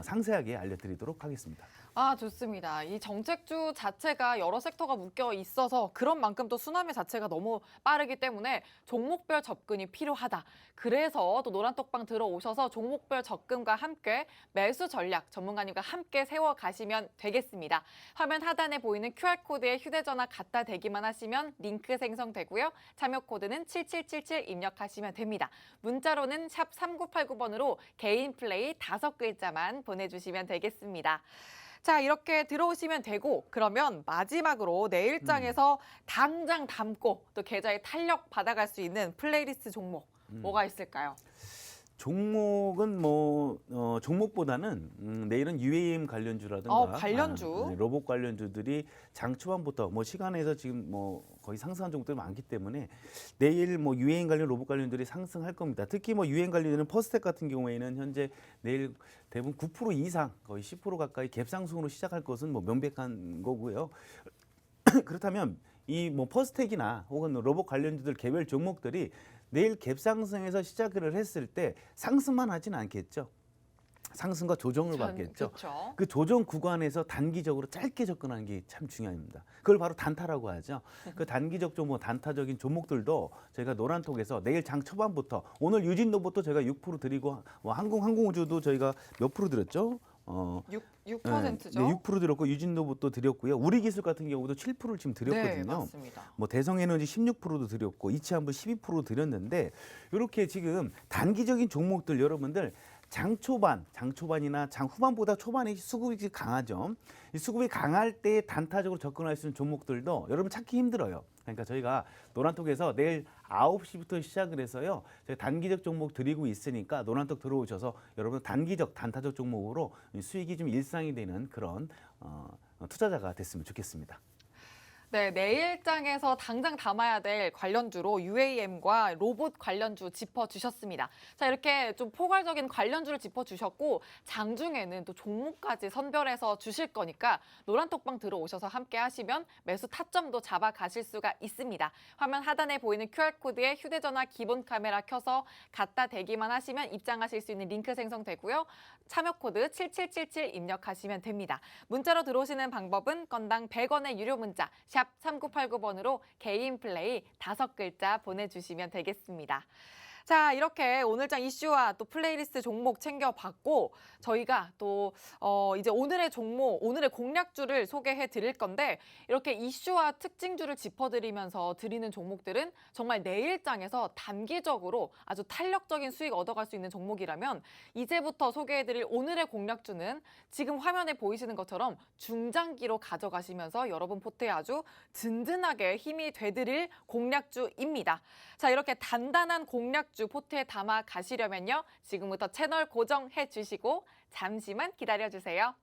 상세하게 알려드리도록 하겠습니다. 아, 좋습니다. 이 정책주 자체가 여러 섹터가 묶여 있어서 그런 만큼 또 순환매 자체가 너무 빠르기 때문에 종목별 접근이 필요하다. 그래서 또 노란톡방 들어오셔서 종목별 접근과 함께 매수 전략 전문가님과 함께 세워가시면 되겠습니다. 화면 하단에 보이는 QR코드에 휴대전화 갖다 대기만 하시면 링크 생성되고요. 참여 코드는 7777 입력하시면 됩니다. 문자로는 샵 3989번으로 개인 플레이 5글자만 보내주시면 되겠습니다. 자, 이렇게 들어오시면 되고 그러면 마지막으로 내일장에서 당장 담고 또 계좌에 탄력 받아갈 수 있는 플레이리스트 종목 뭐가 있을까요? 종목은 종목보다는 내일은 UAM 관련주라든가 관련주. 로봇 관련주들이 장 초반부터 뭐 시간에서 지금 뭐 거의 상승한 종목들이 많기 때문에 내일 뭐 UAM 관련 로봇 관련들이 상승할 겁니다. 특히 뭐 UAM 관련주는 퍼스텍 같은 경우에는 현재 내일 대부분 9% 이상 거의 10% 가까이 갭상승으로 시작할 것은 뭐 명백한 거고요. 그렇다면 이 뭐 퍼스텍이나 혹은 로봇 관련주들 개별 종목들이 내일 갭상승에서 시작을 했을 때 상승만 하진 않겠죠. 상승과 조정을 받겠죠. 그렇죠. 그 조정 구간에서 단기적으로 짧게 접근하는 게 참 중요합니다. 그걸 바로 단타라고 하죠. 그 단기적 종목, 단타적인 종목들도 저희가 노란톡에서 내일 장 초반부터 오늘 유진로봇도 저희가 6% 드리고 뭐 항공우주도 저희가 몇 프로 드렸죠? 6%죠. 네, 6% 드렸고 유진로봇도 드렸고요. 우리기술 같은 경우도 7%를 지금 드렸거든요. 네, 맞습니다. 뭐 대성에너지 16%도 드렸고 이치한부 12% 드렸는데 이렇게 지금 단기적인 종목들 여러분들 장 초반이나 장 후반보다 초반에 수급이 강하죠. 이 수급이 강할 때 단타적으로 접근할 수 있는 종목들도 여러분 찾기 힘들어요. 그러니까 저희가 노란톡에서 내일 9시부터 시작을 해서요. 저희 단기적 종목 드리고 있으니까 노란톡 들어오셔서 여러분 단기적 단타적 종목으로 수익이 좀 일상이 되는 그런 투자자가 됐으면 좋겠습니다. 네, 내일장에서 당장 담아야 될 관련주로 UAM과 로봇 관련주 짚어주셨습니다. 자, 이렇게 좀 포괄적인 관련주를 짚어주셨고 장중에는 또 종목까지 선별해서 주실 거니까 노란톡방 들어오셔서 함께 하시면 매수 타점도 잡아가실 수가 있습니다. 화면 하단에 보이는 QR코드에 휴대전화 기본 카메라 켜서 갖다 대기만 하시면 입장하실 수 있는 링크 생성되고요. 참여 코드 7777 입력하시면 됩니다. 문자로 들어오시는 방법은 건당 100원의 유료 문자 샵 3989번으로 개인 플레이 5글자 보내주시면 되겠습니다. 자, 이렇게 오늘장 이슈와 또 플레이리스트 종목 챙겨봤고 저희가 또 이제 오늘의 종목, 오늘의 공략주를 소개해 드릴 건데 이렇게 이슈와 특징주를 짚어드리면서 드리는 종목들은 정말 내일장에서 단기적으로 아주 탄력적인 수익 얻어갈 수 있는 종목이라면 이제부터 소개해 드릴 오늘의 공략주는 지금 화면에 보이시는 것처럼 중장기로 가져가시면서 여러분 포트에 아주 든든하게 힘이 되드릴 공략주입니다. 자, 이렇게 단단한 공략주 포트에 담아 가시려면요. 지금부터 채널 고정해 주시고 잠시만 기다려 주세요.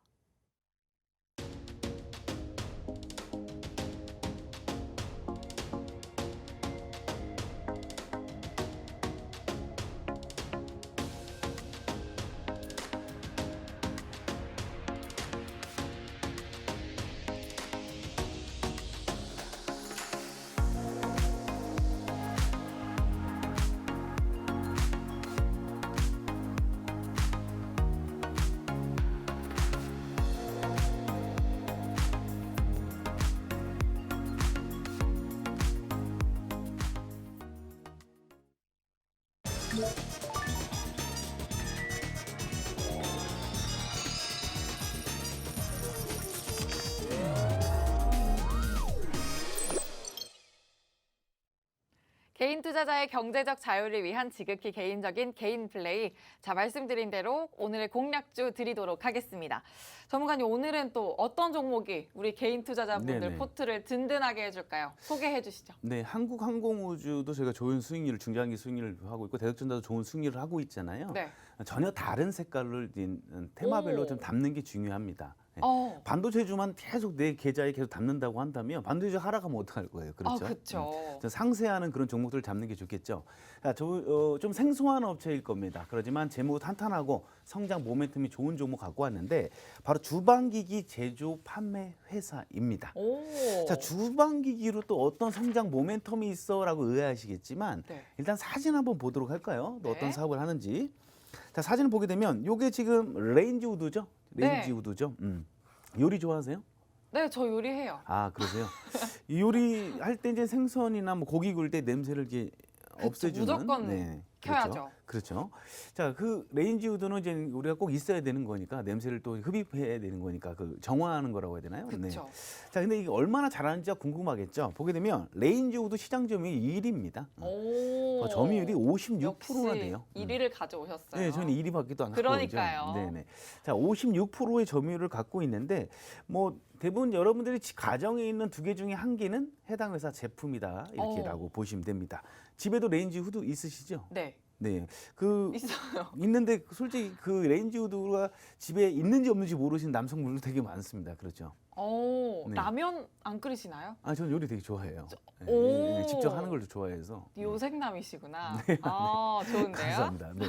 개인 투자자의 경제적 자유를 위한 지극히 개인적인 개인 플레이. 자, 말씀드린 대로 오늘의 공략주 드리도록 하겠습니다. 전문가님, 오늘은 또 어떤 종목이 우리 개인 투자자분들 네네. 포트를 든든하게 해줄까요? 소개해 주시죠. 네, 한국항공우주도 저희가 좋은 수익률을 중장기 수익률을 하고 있고 대덕전자도 좋은 수익률을 하고 있잖아요. 네. 전혀 다른 색깔을 테마별로 오. 좀 담는 게 중요합니다. 네. 어. 반도체주만 계속 내 계좌에 계속 담는다고 한다면 반도체주 하락하면 어떡할 거예요? 그렇죠? 그렇죠. 상세하는 그런 종목들을 잡는 게 좋겠죠. 자, 좀 생소한 업체일 겁니다. 그렇지만 재무 탄탄하고 성장 모멘텀이 좋은 종목 갖고 왔는데 바로 주방기기 제조 판매 회사입니다. 오. 자, 주방기기로 또 어떤 성장 모멘텀이 있어라고 의아하시겠지만 네. 일단 사진 한번 보도록 할까요? 또 네. 어떤 사업을 하는지. 자, 사진을 보게 되면 요게 지금 레인지 우드죠? 레인지 네. 우드죠? 요리 좋아하세요? 네, 저 요리해요. 아, 그러세요? 이 요리할 때 이제 생선이나 뭐 고기 구울 때 냄새를 이제 없애주는 무조건 켜야죠. 그렇죠. 그렇죠. 자, 그 레인지 우드는 이제 우리가 꼭 있어야 되는 거니까 냄새를 또 흡입해야 되는 거니까 그 정화하는 거라고 해야 되나요? 그렇죠. 자, 근데 이게 얼마나 잘하는지가 궁금하겠죠. 보게 되면 레인지 우드 시장 점유율이 1위입니다. 오. 점유율이 56%나 역시 돼요. 1위를 가져오셨어요. 네, 저는 1위 받기도 안 하고 그러니까요. 네네. 자, 56%의 점유율을 갖고 있는데 뭐 대부분 여러분들이 가정에 있는 두 개 중에 한 개는 해당 회사 제품이다 이렇게라고 보시면 됩니다. 집에도 레인지 후드 있으시죠? 네, 네, 그 있어요. 있는데 솔직히 그 레인지 후드가 집에 있는지 없는지 모르시는 남성분들 되게 많습니다. 그렇죠? 오, 네. 라면 안 끓이시나요? 아, 저는 요리 되게 좋아해요. 네, 오. 직접 하는 걸 좋아해서. 요생남이시구나. 아, 좋은데요? 감사합니다. 네.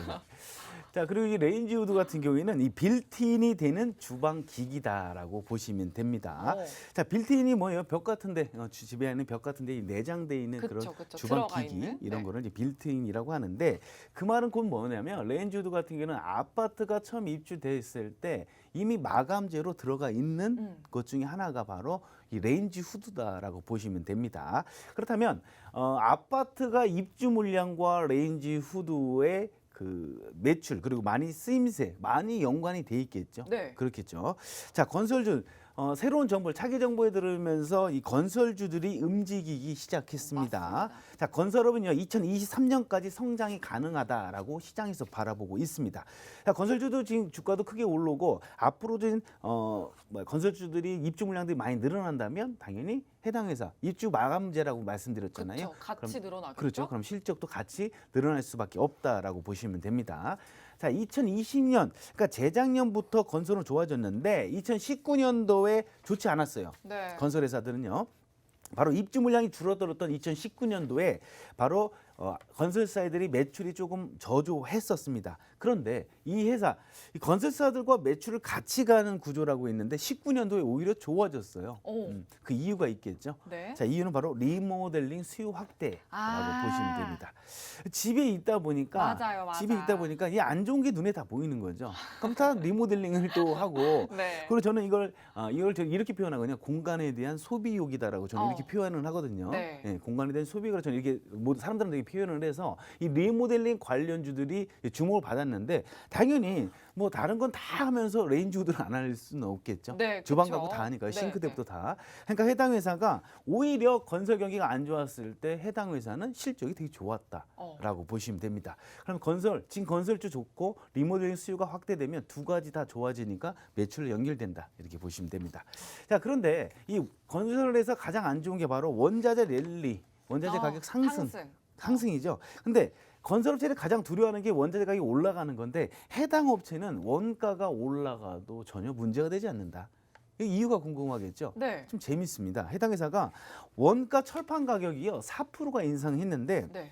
자, 그리고 이 레인지 우드 같은 경우에는 이 빌트인이 되는 주방 기기다라고 보시면 됩니다. 오. 자, 빌트인이 뭐예요? 벽 같은데 집에 있는 벽 같은데 이 내장돼 있는 그쵸, 그런 그쵸. 주방 들어가 기기 있는? 이런 네. 거를 이제 빌트인이라고 하는데 그 말은 곧 뭐냐면 레인지 우드 같은 경우는 아파트가 처음 입주됐을 때 이미 마감재로 들어가 있는 것 중에 하나가 바로 이 레인지 후드다라고 보시면 됩니다. 그렇다면 아파트가 입주 물량과 레인지 후드의 그 매출 그리고 많이 쓰임새 많이 연관이 돼 있겠죠. 네. 그렇겠죠. 자, 건설주 새로운 정보를 차기 정보에 들으면서 이 건설주들이 움직이기 시작했습니다. 맞습니다. 자, 건설업은요 2023년까지 성장이 가능하다라고 시장에서 바라보고 있습니다. 자, 건설주도 지금 주가도 크게 오르고 앞으로도 건설주들이 입주 물량들이 많이 늘어난다면 당연히 해당 회사 입주 마감재라고 말씀드렸잖아요. 그렇죠. 같이 늘어나겠죠? 그렇죠. 그럼 실적도 같이 늘어날 수밖에 없다라고 보시면 됩니다. 자, 2020년, 그러니까 재작년부터 건설은 좋아졌는데 2019년도에 좋지 않았어요. 네. 건설회사들은요. 바로 입주 물량이 줄어들었던 2019년도에 바로 건설사들이 매출이 조금 저조했었습니다. 그런데 이 회사, 이 건설사들과 매출을 같이 가는 구조라고 있는데 19년도에 오히려 좋아졌어요. 오. 그 이유가 있겠죠. 네. 자, 이유는 바로 리모델링 수요 확대라고 아. 보시면 됩니다. 집에 있다 보니까 맞아요. 집에 있다 보니까 이 안 좋은 게 눈에 다 보이는 거죠. 그럼 다 리모델링을 또 하고 네. 그리고 저는 이걸 제가 이렇게 표현하거든요. 공간에 대한 소비욕이다라고 저는 이렇게 표현을 하거든요. 네. 예, 공간에 대한 소비가 저는 이렇게 사람들한테 표현을 해서 이 리모델링 관련주들이 주목을 받았는데 당연히 뭐 다른 건 다 하면서 레인지 우드를 안 할 수는 없겠죠. 네, 주방 그쵸. 가구 다 하니까요. 네, 싱크대부터 다. 그러니까 해당 회사가 오히려 건설 경기가 안 좋았을 때 해당 회사는 실적이 되게 좋았다라고 보시면 됩니다. 그럼 지금 건설주 좋고 리모델링 수요가 확대되면 두 가지 다 좋아지니까 매출로 연결된다 이렇게 보시면 됩니다. 자, 그런데 이 건설에서 가장 안 좋은 게 바로 원자재 랠리, 원자재 가격 상승이죠. 근데 건설업체를 가장 두려워하는 게 원자재 가격이 올라가는 건데 해당 업체는 원가가 올라가도 전혀 문제가 되지 않는다. 이 이유가 궁금하겠죠? 네. 좀 재밌습니다. 해당 회사가 원가 철판 가격이요 4%가 인상했는데 네.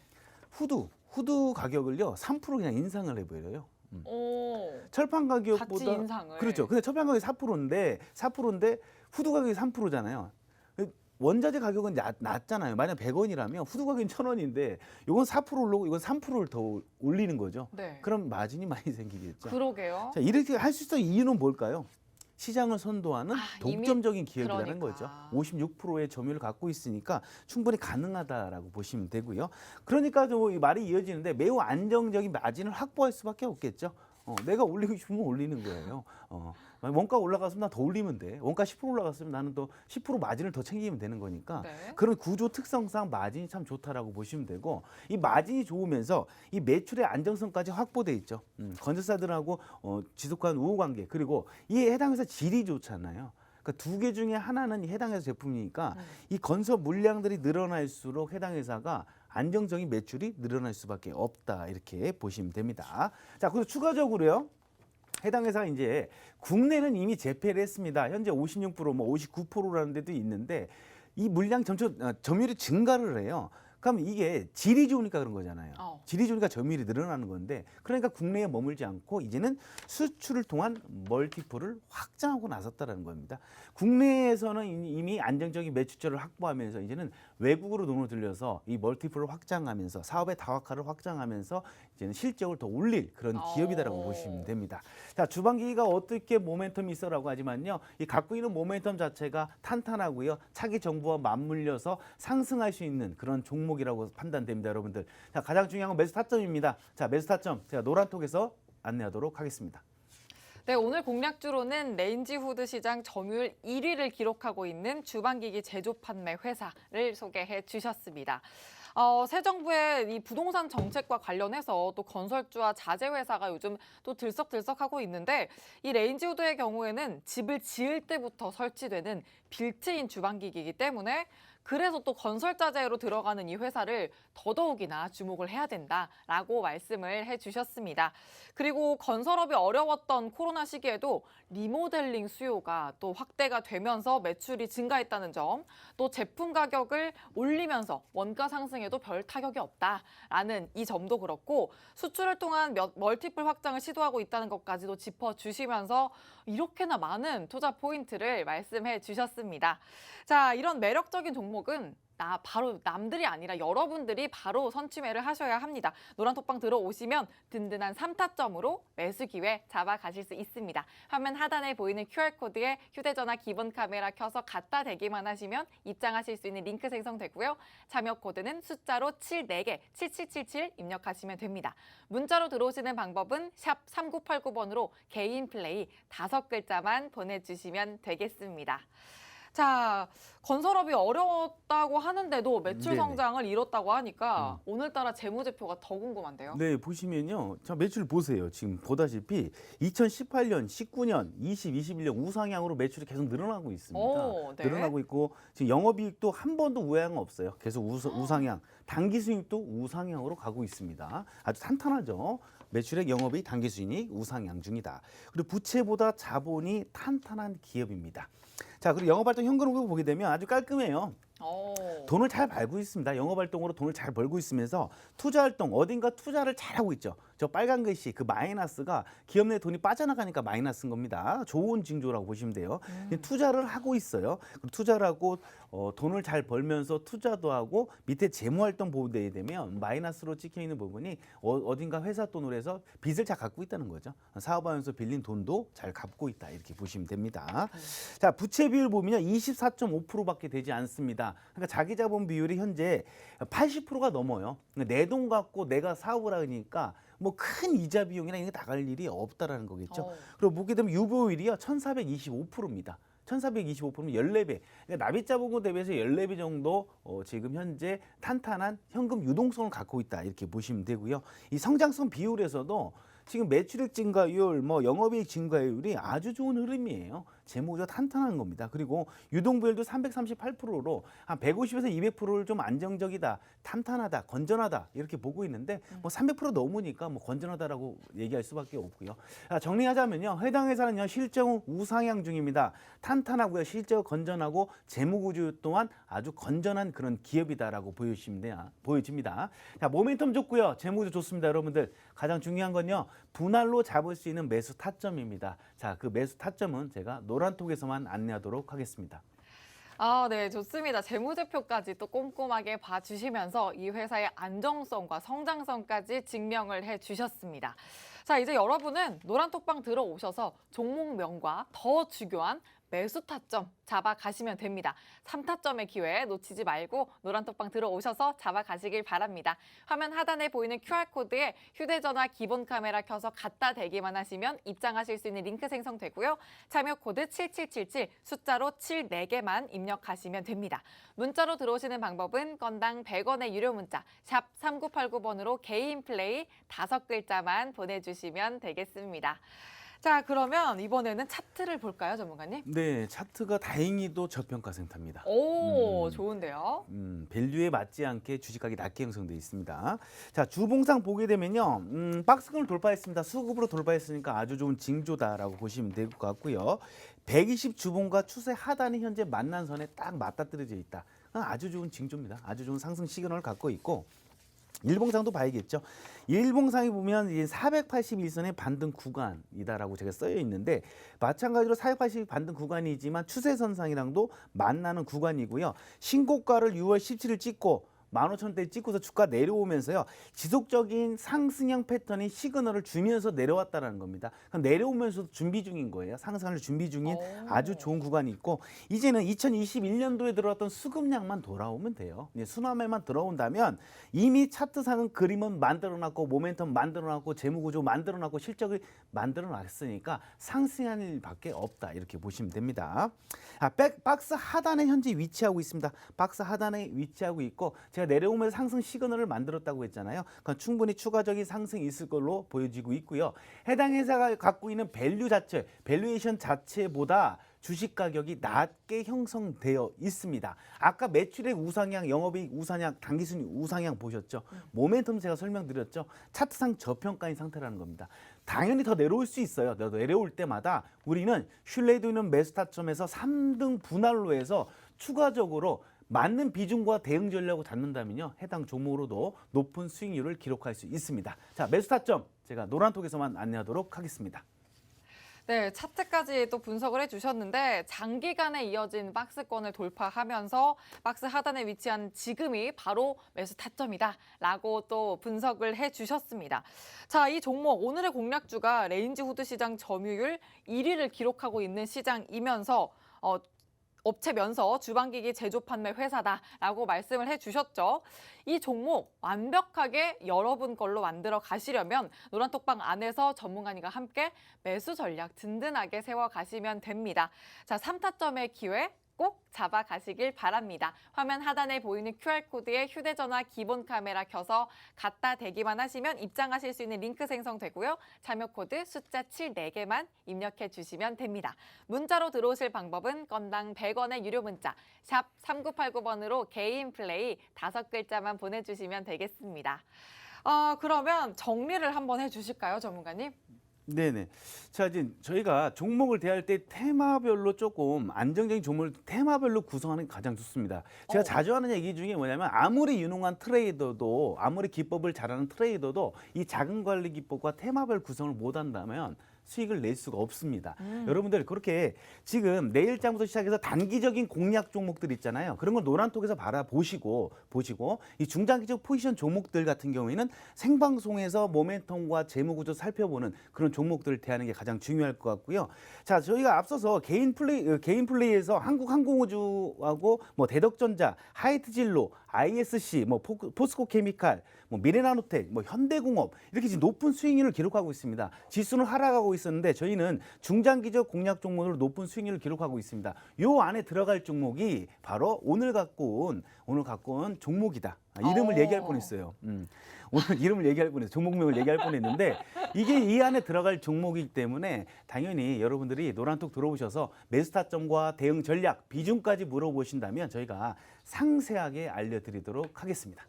후드 가격을요 3% 그냥 인상을 해버려요. 오. 철판 가격보다 같이 인상을. 그렇죠. 근데 철판 가격이 4%인데 후드 가격이 3%잖아요. 원자재 가격은 낮잖아요. 만약 100원이라면 후드 가격은 1,000원인데 이건 4% 오르고 이건 3%를 더 올리는 거죠. 네. 그럼 마진이 많이 생기겠죠. 그러게요. 자, 이렇게 할 수 있는 이유는 뭘까요? 시장을 선도하는 이미 독점적인 기업이라는 그러니까. 거죠. 56%의 점유율을 갖고 있으니까 충분히 가능하다라고 보시면 되고요. 그러니까 이 말이 이어지는데 매우 안정적인 마진을 확보할 수밖에 없겠죠. 내가 올리고 싶으면 올리는 거예요. 원가 올라갔으면 나 더 올리면 돼. 원가 10% 올라갔으면 나는 또 10% 마진을 더 챙기면 되는 거니까 네. 그런 구조 특성상 마진이 참 좋다라고 보시면 되고 이 마진이 좋으면서 이 매출의 안정성까지 확보돼 있죠. 건설사들하고 지속한 우호 관계 그리고 이 해당 회사 질이 좋잖아요. 그러니까 두 개 중에 하나는 이 해당 회사 제품이니까 이 건설 물량들이 늘어날수록 해당 회사가 안정적인 매출이 늘어날 수밖에 없다 이렇게 보시면 됩니다. 자 그리고 추가적으로요. 해당 회사가 이제 국내는 이미 재폐를 했습니다. 현재 56%, 뭐 59%라는 데도 있는데 이 물량 점유율이 증가를 해요. 그럼 이게 질이 좋으니까 그런 거잖아요. 질이 좋으니까 점유율이 늘어나는 건데 그러니까 국내에 머물지 않고 이제는 수출을 통한 멀티플을 확장하고 나섰다는 겁니다. 국내에서는 이미 안정적인 매출처를 확보하면서 이제는 외국으로 돈을 들여서 이 멀티플을 확장하면서 사업의 다각화를 확장하면서 이제는 실적을 더 올릴 그런 기업이다라고 보시면 됩니다. 자, 주방기기가 어떻게 모멘텀이 있어라고 하지만요. 이 갖고 있는 모멘텀 자체가 탄탄하고요. 차기 정부와 맞물려서 상승할 수 있는 그런 종목이라고 판단됩니다, 여러분들. 자, 가장 중요한 건 매수 타점입니다. 자, 매수 타점 제가 노란톡에서 안내하도록 하겠습니다. 네, 오늘 공략주로는 레인지 후드 시장 점유율 1위를 기록하고 있는 주방기기 제조 판매 회사를 소개해 주셨습니다. 새 정부의 이 부동산 정책과 관련해서 또 건설주와 자재 회사가 요즘 또 들썩들썩하고 있는데 이 레인지 후드의 경우에는 집을 지을 때부터 설치되는 빌트인 주방기기이기 때문에 그래서 또 건설자재로 들어가는 이 회사를 더더욱이나 주목을 해야 된다라고 말씀을 해주셨습니다. 그리고 건설업이 어려웠던 코로나 시기에도 리모델링 수요가 또 확대가 되면서 매출이 증가했다는 점, 또 제품 가격을 올리면서 원가 상승에도 별 타격이 없다라는 이 점도 그렇고 수출을 통한 멀티플 확장을 시도하고 있다는 것까지도 짚어주시면서 이렇게나 많은 투자 포인트를 말씀해 주셨습니다. 자, 이런 매력적인 종목은 바로 남들이 아니라 여러분들이 바로 선취매를 하셔야 합니다. 노란톡방 들어오시면 든든한 3타점으로 매수 기회 잡아가실 수 있습니다. 화면 하단에 보이는 QR코드에 휴대전화 기본 카메라 켜서 갖다 대기만 하시면 입장하실 수 있는 링크 생성되고요. 참여 코드는 숫자로 74개 7777 입력하시면 됩니다. 문자로 들어오시는 방법은 샵 3989번으로 개인 플레이 5글자만 보내주시면 되겠습니다. 자, 건설업이 어려웠다고 하는데도 매출 네네. 성장을 이뤘다고 하니까 오늘따라 재무제표가 더 궁금한데요. 네, 보시면요. 자, 매출 보세요. 지금 보다시피 2018년, 19년, 20, 21년 우상향으로 매출이 계속 늘어나고 있습니다. 오, 네. 늘어나고 있고 지금 영업이익도 한 번도 우향 없어요. 계속 우상향. 당기수익도 우상향으로 가고 있습니다. 아주 탄탄하죠. 매출액 영업이익 당기수익 우상향 중이다. 그리고 부채보다 자본이 탄탄한 기업입니다. 자, 그리고 영업활동 현금흐름을 보게 되면 아주 깔끔해요. 돈을 잘 벌고 있습니다. 영업활동으로 돈을 잘 벌고 있으면서 투자활동 어딘가 투자를 잘하고 있죠. 저 빨간 글씨 그 마이너스가 기업 내 돈이 빠져나가니까 마이너스인 겁니다. 좋은 징조라고 보시면 돼요. 투자를 하고 있어요. 투자를 하고 돈을 잘 벌면서 투자도 하고 밑에 재무활동 보호되게 되면 마이너스로 찍혀 있는 부분이 어딘가 회사 돈으로 해서 빚을 잘 갖고 있다는 거죠. 사업하면서 빌린 돈도 잘 갚고 있다 이렇게 보시면 됩니다. 자, 부채 비율 보면요 24.5%밖에 되지 않습니다. 그러니까 자기 자본 비율이 현재 80%가 넘어요. 내 돈 갖고 내가 사업을 하니까 뭐 큰 이자 비용이나 이런 게 나갈 일이 없다라는 거겠죠. 그리고 보게 되면 유보율이요 1425%입니다. 1425%면 14배. 그러니까 납입자본금 대비해서 14배 정도 지금 현재 탄탄한 현금 유동성을 갖고 있다 이렇게 보시면 되고요. 이 성장성 비율에서도 지금 매출액 증가율, 뭐 영업이익 증가율이 아주 좋은 흐름이에요. 재무가 탄탄한 겁니다. 그리고 유동비율도 338%로 한 150에서 200%를 좀 안정적이다, 탄탄하다, 건전하다 이렇게 보고 있는데 뭐 300% 넘으니까 뭐 건전하다라고 얘기할 수밖에 없고요. 정리하자면요, 해당 회사는요 실적 우상향 중입니다. 탄탄하고요, 실적 건전하고 재무 구조 또한 아주 건전한 그런 기업이다라고 보여집니다. 자, 모멘텀 좋고요, 재무 구조 좋습니다, 여러분들. 가장 중요한 건요, 분할로 잡을 수 있는 매수 타점입니다. 자, 그 매수 타점은 제가 노란톡에서만 안내하도록 하겠습니다. 네, 좋습니다. 재무제표까지 또 꼼꼼하게 봐주시면서 이 회사의 안정성과 성장성까지 증명을 해주셨습니다. 자, 이제 여러분은 노란톡방 들어오셔서 종목명과 더 중요한 매수 타점 잡아가시면 됩니다. 3타점의 기회 놓치지 말고 노란톡방 들어오셔서 잡아가시길 바랍니다. 화면 하단에 보이는 QR코드에 휴대전화 기본 카메라 켜서 갖다 대기만 하시면 입장하실 수 있는 링크 생성되고요. 참여 코드 7777 숫자로 7 4개만 입력하시면 됩니다. 문자로 들어오시는 방법은 건당 100원의 유료 문자 샵 3989번으로 개인 플레이 5글자만 보내주시면 되겠습니다. 자, 그러면 이번에는 차트를 볼까요, 전문가님? 네, 차트가 다행히도 저평가 상태입니다. 오, 좋은데요? 밸류에 맞지 않게 주식가격이 낮게 형성되어 있습니다. 자, 주봉상 보게 되면요. 박스권을 돌파했습니다. 수급으로 돌파했으니까 아주 좋은 징조다라고 보시면 될 것 같고요. 120 주봉과 추세 하단이 현재 만난 선에 딱 맞닥뜨려져 있다. 아주 좋은 징조입니다. 아주 좋은 상승 시그널을 갖고 있고 일봉상도 봐야겠죠. 일봉상에 보면 이제 481선의 반등 구간이다라고 제가 써여 있는데 마찬가지로 480 반등 구간이지만 추세선상이랑도 만나는 구간이고요. 신고가를 6월 17일 찍고 15,000원대 찍고서 주가 내려오면서요. 지속적인 상승형 패턴이 시그널을 주면서 내려왔다는 겁니다. 그럼 내려오면서도 준비 중인 거예요. 상승을 준비 중인 아주 좋은 구간이 있고 이제는 2021년도에 들어왔던 수급량만 돌아오면 돼요. 이제 순환매만 들어온다면 이미 차트상은 그림은 만들어놨고 모멘텀 만들어놨고 재무구조 만들어놨고 실적을 만들어놨으니까 상승한 일밖에 없다. 이렇게 보시면 됩니다. 박스 하단에 현재 위치하고 있습니다. 박스 하단에 위치하고 있고 제가 내려오면서 상승 시그널을 만들었다고 했잖아요. 그러니까 충분히 추가적인 상승이 있을 걸로 보여지고 있고요. 해당 회사가 갖고 있는 밸류에이션 자체보다 주식 가격이 낮게 형성되어 있습니다. 아까 매출액 우상향, 영업이익 우상향, 당기순이 우상향 보셨죠? 모멘텀 제가 설명드렸죠? 차트상 저평가인 상태라는 겁니다. 당연히 더 내려올 수 있어요. 내려올 때마다 우리는 신뢰도 있는 매수 타점에서 3등 분할로 해서 추가적으로 맞는 비중과 대응 전략을 잡는다면요. 해당 종목으로도 높은 수익률을 기록할 수 있습니다. 자, 매수 타점 제가 노란톡에서만 안내하도록 하겠습니다. 네, 차트까지 또 분석을 해주셨는데 장기간에 이어진 박스권을 돌파하면서 박스 하단에 위치한 지금이 바로 매수 타점이다라고 또 분석을 해주셨습니다. 자, 이 종목 오늘의 공략주가 레인지 후드 시장 점유율 1위를 기록하고 있는 시장이면서 업체면서 주방기기 제조 판매 회사다라고 말씀을 해주셨죠. 이 종목 완벽하게 여러분 걸로 만들어 가시려면 노란톡방 안에서 전문가님과 함께 매수 전략 든든하게 세워가시면 됩니다. 자, 3타점의 기회 꼭 잡아가시길 바랍니다. 화면 하단에 보이는 QR코드에 휴대전화 기본 카메라 켜서 갖다 대기만 하시면 입장하실 수 있는 링크 생성되고요. 참여 코드 숫자 7 4개만 입력해 주시면 됩니다. 문자로 들어오실 방법은 건당 100원의 유료 문자 샵 3989번으로 개인 플레이 5글자만 보내주시면 되겠습니다. 그러면 정리를 한번 해주실까요, 전문가님? 네네. 자, 이제 저희가 종목을 대할 때 테마별로 조금 안정적인 종목을 테마별로 구성하는 게 가장 좋습니다. 제가 자주 하는 얘기 중에 뭐냐면 아무리 유능한 트레이더도 아무리 기법을 잘하는 트레이더도 이 자금 관리 기법과 테마별 구성을 못 한다면 수익을 낼 수가 없습니다. 여러분들 그렇게 지금 내일장부터 시작해서 단기적인 공략 종목들 있잖아요. 그런 걸 노란톡에서 보시고 이 중장기적 포지션 종목들 같은 경우에는 생방송에서 모멘텀과 재무구조 살펴보는 그런 종목들을 대하는 게 가장 중요할 것 같고요. 자, 저희가 앞서서 개인 플레이에서 한국항공우주하고 뭐 대덕전자, 하이트진로, ISC, 뭐 포스코케미칼, 뭐 미래나노텍, 뭐 현대공업 이렇게 지금 높은 수익률을 기록하고 있습니다. 지수는 하락하고 있었는데 저희는 중장기적 공략 종목으로 높은 수익률을 기록하고 있습니다. 요 안에 들어갈 종목이 바로 오늘 갖고 온 종목이다. 이름을 얘기할 뻔했어요. 오늘 이름을 얘기할 뻔했어요. 종목명을 얘기할 뻔했는데 이게 이 안에 들어갈 종목이기 때문에 당연히 여러분들이 노란톡 들어오셔서 매수 타점과 대응 전략, 비중까지 물어보신다면 저희가 상세하게 알려드리도록 하겠습니다.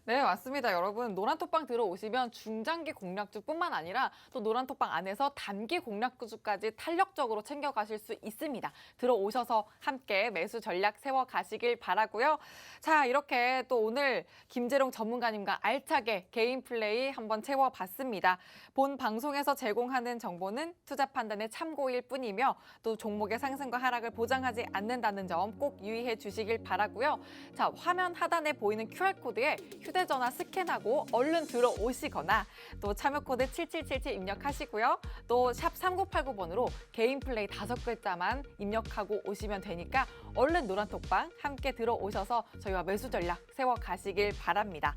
네, 맞습니다. 여러분, 노란톡방 들어오시면 중장기 공략주뿐만 아니라 또 노란톡방 안에서 단기 공략주까지 탄력적으로 챙겨가실 수 있습니다. 들어오셔서 함께 매수 전략 세워가시길 바라고요. 자, 이렇게 또 오늘 김재롱 전문가님과 알차게 개인 플레이 한번 채워봤습니다. 본 방송에서 제공하는 정보는 투자 판단의 참고일 뿐이며 또 종목의 상승과 하락을 보장하지 않는다는 점 꼭 유의해 주시길 바라고요. 자, 화면 하단에 보이는 QR코드에 휴대전화 스캔하고 얼른 들어오시거나 또 참여 코드 7777 입력하시고요. 또 샵 3989번으로 개인 플레이 5글자만 입력하고 오시면 되니까 얼른 노란톡방 함께 들어오셔서 저희와 매수 전략 세워 가시길 바랍니다.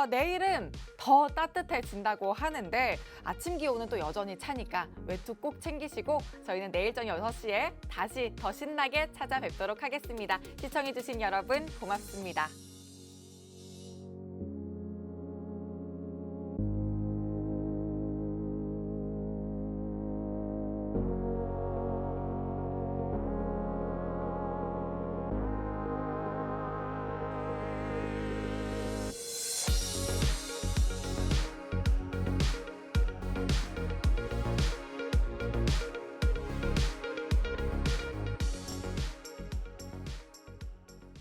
내일은 더 따뜻해진다고 하는데 아침 기온은 또 여전히 차니까 외투 꼭 챙기시고 저희는 내일 저녁 6시에 다시 더 신나게 찾아뵙도록 하겠습니다. 시청해주신 여러분 고맙습니다.